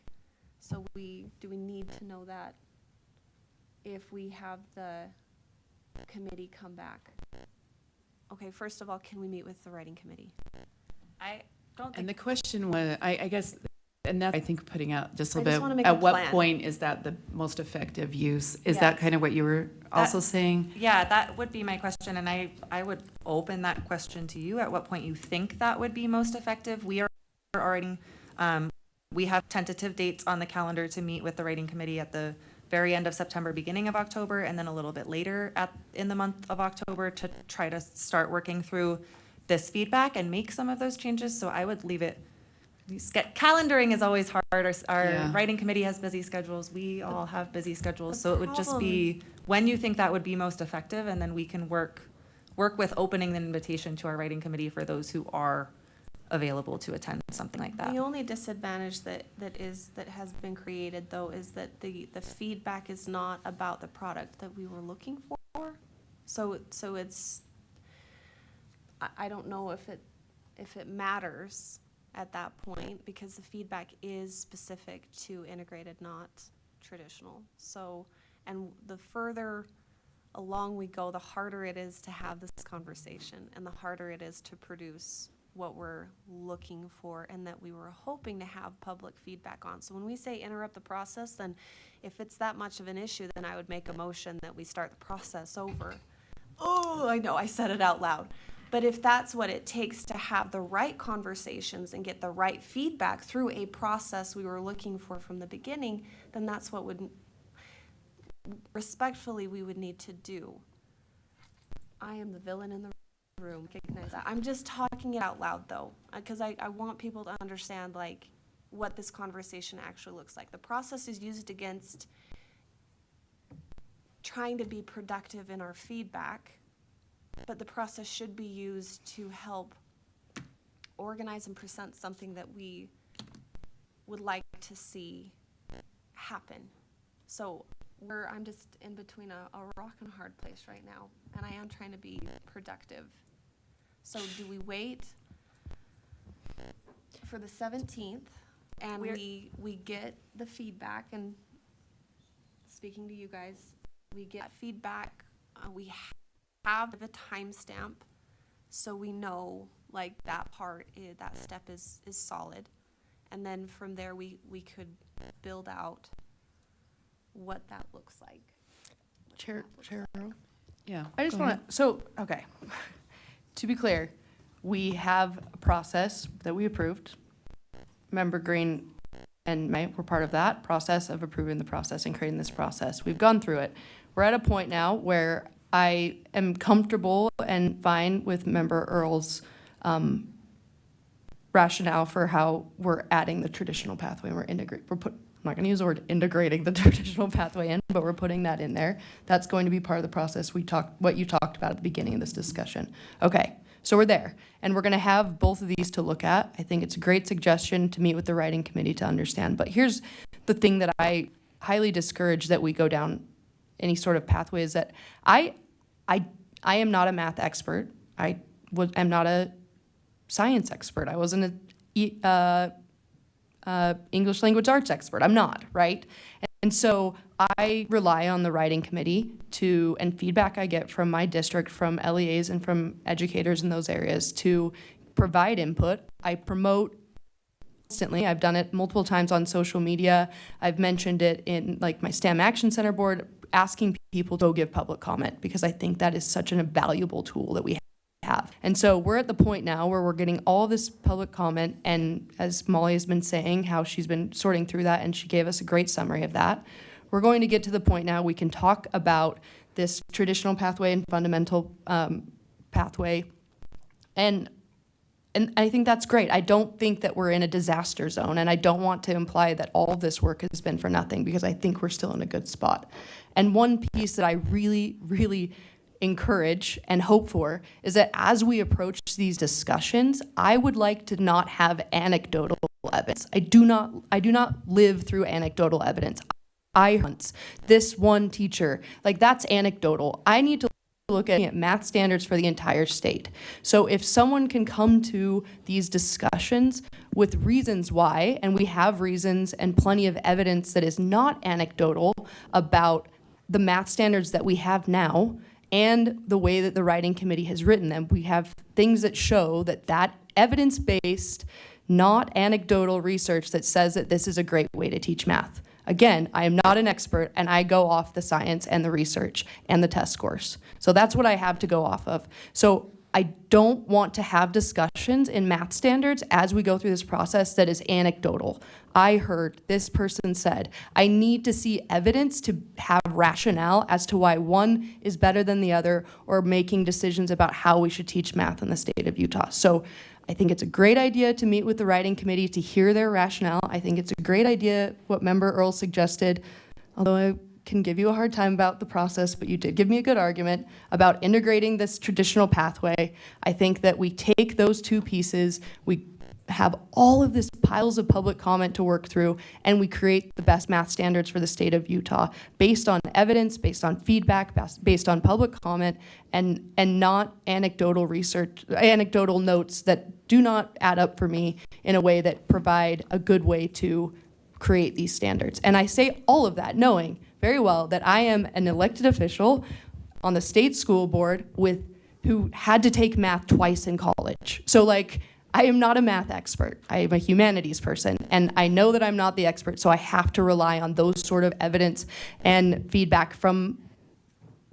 So do we need to know that if we have the committee come back? Okay, first of all, can we meet with the writing committee? I don't think. And the question was, I guess And that, I think, putting out just a I little just wanna bit, make at a what plan. point is that the most effective use? Is Yeah. that kind of what you were also saying? Yeah, that would be my question, and I would open that question to you, at what point you think that would be most effective. We are already, we have tentative dates on the calendar to meet with the writing committee at the very end of September, beginning of October, and then a little bit later in the month of October to try to start working through this feedback and make some of those changes. So I would leave it, calendaring is always hard. Our Yeah. writing committee has busy schedules. We all have busy schedules. So it would just be when you think that would be most effective, and then we can work with opening the invitation to our writing committee for those who are available to attend something like that. The only disadvantage that has been created, though, is that the feedback is not about the product that we were looking for. So it's, I don't know if it matters at that point, because the feedback is specific to integrated, not traditional. So, and the further along we go, the harder it is to have this conversation, and the harder it is to produce what we're looking for and that we were hoping to have public feedback on. So when we say interrupt the process, then if it's that much of an issue, then I would make a motion that we start the process over. Oh, I know, I said it out loud. But if that's what it takes to have the right conversations and get the right feedback through a process we were looking for from the beginning, then that's what would, respectfully, we would need to do. I am the villain in the room, recognize that. I'm just talking it out loud, though, because I want people to understand, like, what this conversation actually looks like. The process is used against trying to be productive in our feedback, but the process should be used to help organize and present something that we would like to see happen. So I'm just in between a rock and a hard place right now, and I am trying to be productive. So do we wait for the 17th and we get the feedback, and speaking to you guys, we get feedback, we have a timestamp so we know, like, that part, that step is solid, and then from there we could build out what that looks like. Chair. Yeah. I just go ahead. want to, so, okay. To be clear, we have a process that we approved. Member Green and May were part of that process of approving the process and creating this process. We've gone through it. We're at a point now where I am comfortable and fine with Member Earl's rationale for how we're adding the traditional pathway. I'm not going to use the word integrating the traditional pathway in, but we're putting that in there. That's going to be part of the process what you talked about at the beginning of this discussion. Okay, so we're there. And we're going to have both of these to look at. I think it's a great suggestion to meet with the writing committee to understand. But here's the thing that I highly discourage that we go down any sort of pathway is that I am not a math expert. I'm not a science expert. I wasn't a English language arts expert. I'm not, right? And so I rely on the writing committee and feedback I get from my district, from LEAs and from educators in those areas to provide input. I promote constantly. I've done it multiple times on social media. I've mentioned it in like my STEM Action Center board, asking people to go give public comment, because I think that is such a valuable tool that we have. And so we're at the point now where we're getting all this public comment, and as Molly has been saying, how she's been sorting through that, and she gave us a great summary of that. We're going to get to the point now we can talk about this traditional pathway and fundamental pathway, and I think that's great. I don't think that we're in a disaster zone, and I don't want to imply that all of this work has been for nothing, because I think we're still in a good spot. And one piece that I really, really encourage and hope for is that as we approach these discussions, I would like to not have anecdotal evidence. I do not live through anecdotal evidence. I hunt this one teacher, like that's anecdotal. I need to look at math standards for the entire state. So if someone can come to these discussions with reasons why, and we have reasons and plenty of evidence that is not anecdotal about the math standards that we have now and the way that the writing committee has written them, we have things that show that that evidence-based not anecdotal research that says that this is a great way to teach math. Again, I am not an expert, and I go off the science and the research and the test scores. So that's what I have to go off of. So I don't want to have discussions in math standards as we go through this process that is anecdotal. I heard, this person said. I need to see evidence to have rationale as to why one is better than the other, or making decisions about how we should teach math in the state of Utah. So I think it's a great idea to meet with the writing committee to hear their rationale. I think it's a great idea what Member Earl suggested, although I can give you a hard time about the process, but you did give me a good argument about integrating this traditional pathway. I think that we take those two pieces, we have all of this piles of public comment to work through, and we create the best math standards for the state of Utah based on evidence, based on feedback, based on public comment, and not anecdotal research, anecdotal notes that do not add up for me in a way that provide a good way to create these standards. And I say all of that knowing very well that I am an elected official on the state school board who had to take math twice in college. So like, I am not a math expert. I am a humanities person, and I know that I'm not the expert, so I have to rely on those sort of evidence and feedback from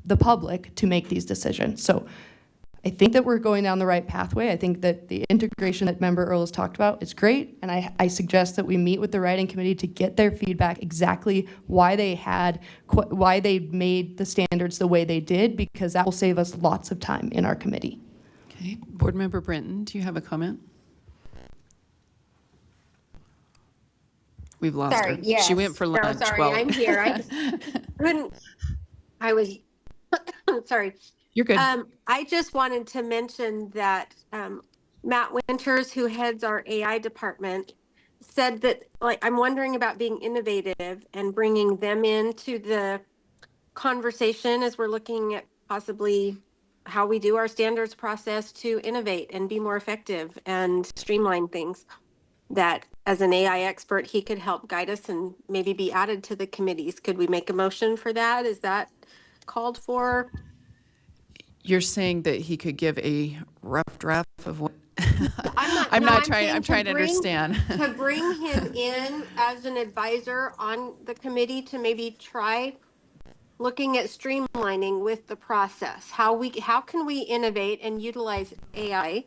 the public to make these decisions. So I think that we're going down the right pathway. I think that the integration that Member Earl has talked about is great, and I suggest that we meet with the writing committee to get their feedback exactly why they made the standards the way they did, because that will save us lots of time in our committee. Okay, Board Member Brinton, do you have a comment? We've lost Sorry, her. yes. She went for lunch. No, sorry, Well, I'm here. I just couldn't, I was, sorry. You're good. I just wanted to mention that Matt Winters, who heads our AI department, said that, like, I'm wondering about being innovative and bringing them into the conversation as we're looking at possibly how we do our standards process to innovate and be more effective and streamline things. That as an AI expert, he could help guide us and maybe be added to the committees. Could we make a motion for that? Is that called for? You're saying that he could give a rough draft of what? I'm I'm trying to understand. To bring him in as an advisor on the committee to maybe try looking at streamlining with the process. How can we innovate and utilize AI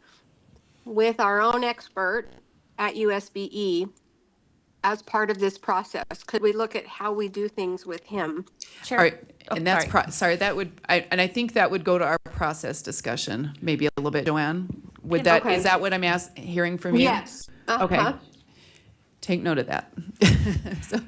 with our own expert at USBE as part of this process? Could we look at how we do things with him? Sure. All right, and that's, sorry. that would, and I think that would go to our process discussion, maybe a little bit, Joanne? Would Okay. is that what I'm hearing from you? Yes. Okay. Take note of that. So,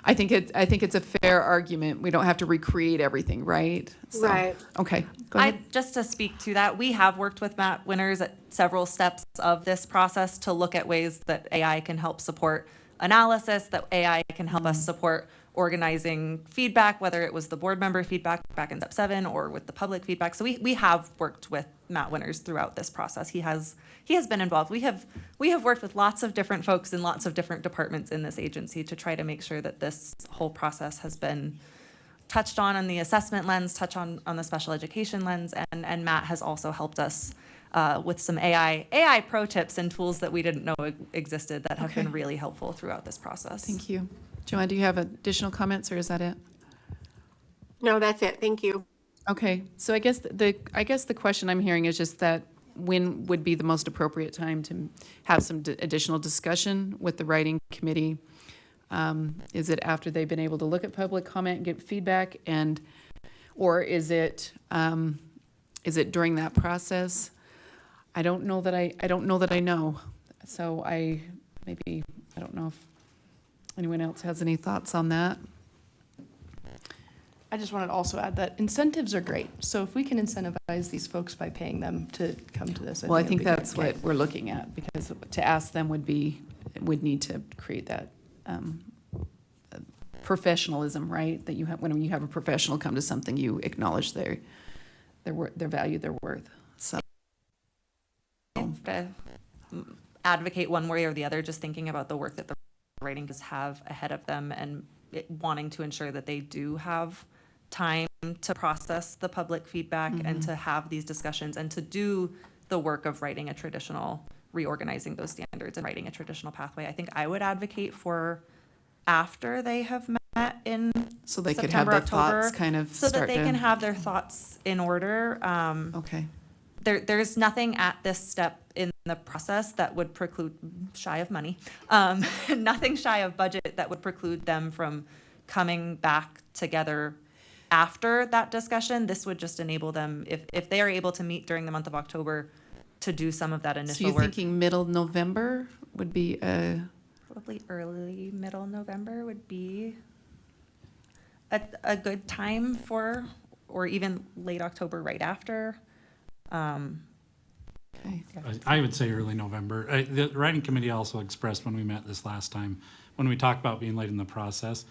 I think it's a fair argument. We don't have to recreate everything, right? So, Right. Okay, go ahead. Just to speak to that, we have worked with Matt Winters at several steps of this process to look at ways that AI can help support analysis, that AI can help us support organizing feedback, whether it was the board member feedback back in step 7 or with the public feedback. So we have worked with Matt Winters throughout this process. He has been involved. We have worked with lots of different folks in lots of different departments in this agency to try to make sure that this whole process has been touched on the assessment lens, touched on the special education lens, and Matt has also helped us with some AI pro tips and tools that we didn't know existed that have been really helpful throughout this process. Thank you. Joanne, do you have additional comments, or is that it? No, that's it. Thank you. Okay, so I guess the question I'm hearing is just that when would be the most appropriate time to have some additional discussion with the writing committee? Is it after they've been able to look at public comment and get feedback, or is it during that process? I don't know that I know. So I don't know if anyone else has any thoughts on that. I just wanted to also add that incentives are great. So if we can incentivize these folks by paying them to come to this, Well, I think it'd be that's great. what we're looking at, because to ask them would need to create that professionalism, right? That you have, when you have a professional come to something, you acknowledge their value, their worth. So. To advocate one way or the other, just thinking about the work that the writing does have ahead of them and wanting to ensure that they do have time to process the public feedback and to have these discussions and to do the work of writing a traditional reorganizing those standards and writing a traditional pathway. I think I would advocate for after they have met in So they could have September, their October, thoughts kind of so that start they to. can have their thoughts in order. Okay. There's nothing at this step in the process that would preclude, shy of money, nothing shy of budget that would preclude them from coming back together after that discussion. This would just enable them, if they are able to meet during the month of October, to do some of that So initial you're work. thinking middle November would be Probably early, middle November would be a good time for, or even late October right after. okay. I would say early November. The writing committee also expressed when we met this last time, when we talked about being late in the process,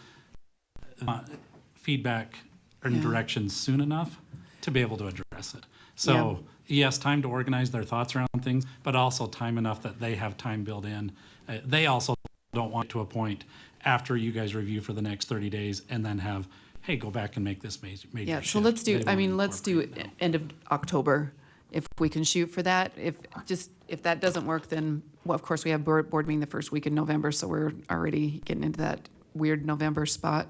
feedback and Yeah. directions soon enough to be able to address it. So yes, time to organize their thoughts around things, but also time enough that they have time built in. They also don't want to a point after you guys review for the next 30 days and then have, hey, go back and make this major Yeah, so shift. let's do, They I wanna mean, let's do incorporate it now. end of October, if we can shoot for that. If that doesn't work, then, well, of course, we have board meeting the first week in November, so we're already getting into that weird November spot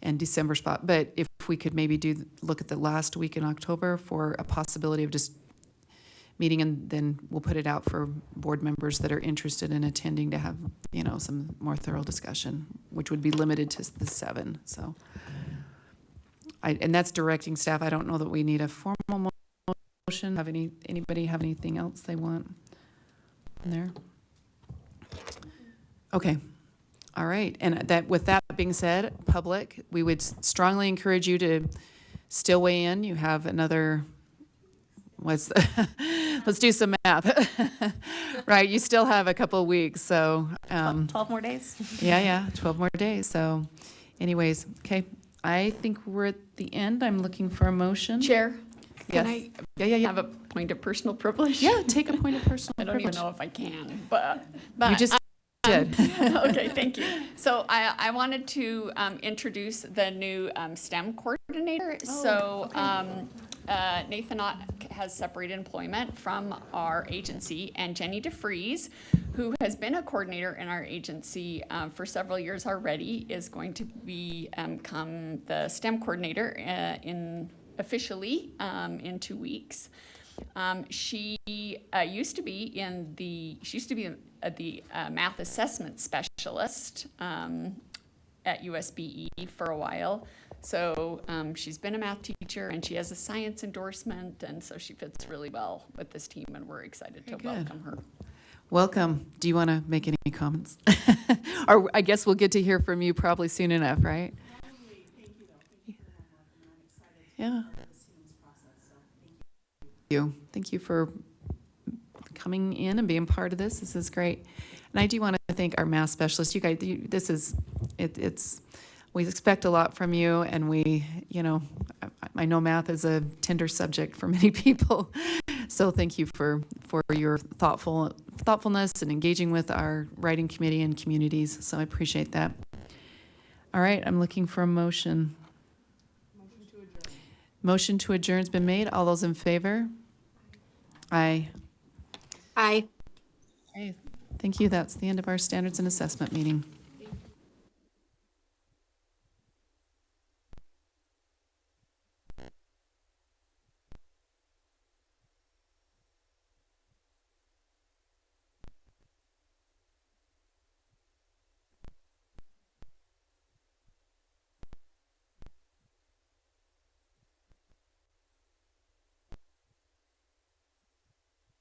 and December spot. But if we could maybe look at the last week in October for a possibility of just meeting, and then we'll put it out for board members that are interested in attending to have, some more thorough discussion, which would be limited to the 7, so. And that's directing staff. I don't know that we need a formal motion. Anybody have anything else they want in there? Okay. All right. And with that being said, public, we would strongly encourage you to still weigh in. You have another, let's do some math. Right. You still have a couple of weeks. So, 12 more days? yeah, 12 more days. So anyways, okay. I think we're at the end. I'm looking for a motion. Chair, Yes. can I Yeah. have a point of personal privilege? Yeah, take a point of personal I don't even privilege. know if I can, but. You just did. Okay, thank you. So I wanted to introduce the new STEM coordinator. Nathan Ott has separate employment from our agency, and Jenny DeFries, who has been a coordinator in our agency for several years already, is going to become the STEM coordinator officially in 2 weeks. She used to be the math assessment specialist at USBE for a while. So she's been a math teacher, and she has a science endorsement, and so she fits really well with this team, and we're excited to welcome her. Welcome. Do you want to make any comments? Or I guess we'll get to hear from you probably soon enough, right? Yeah. Thank you for coming in and being part of this. This is great. And I do want to thank our math specialists. You guys, we expect a lot from you, and I know math is a tender subject for many people. So thank you for your thoughtfulness and engaging with our writing committee and communities. So I appreciate that. All right, I'm looking for a motion. Motion to adjourn has been made. All those in favor? Aye. Aye. Thank you. That's the end of our standards and assessment meeting.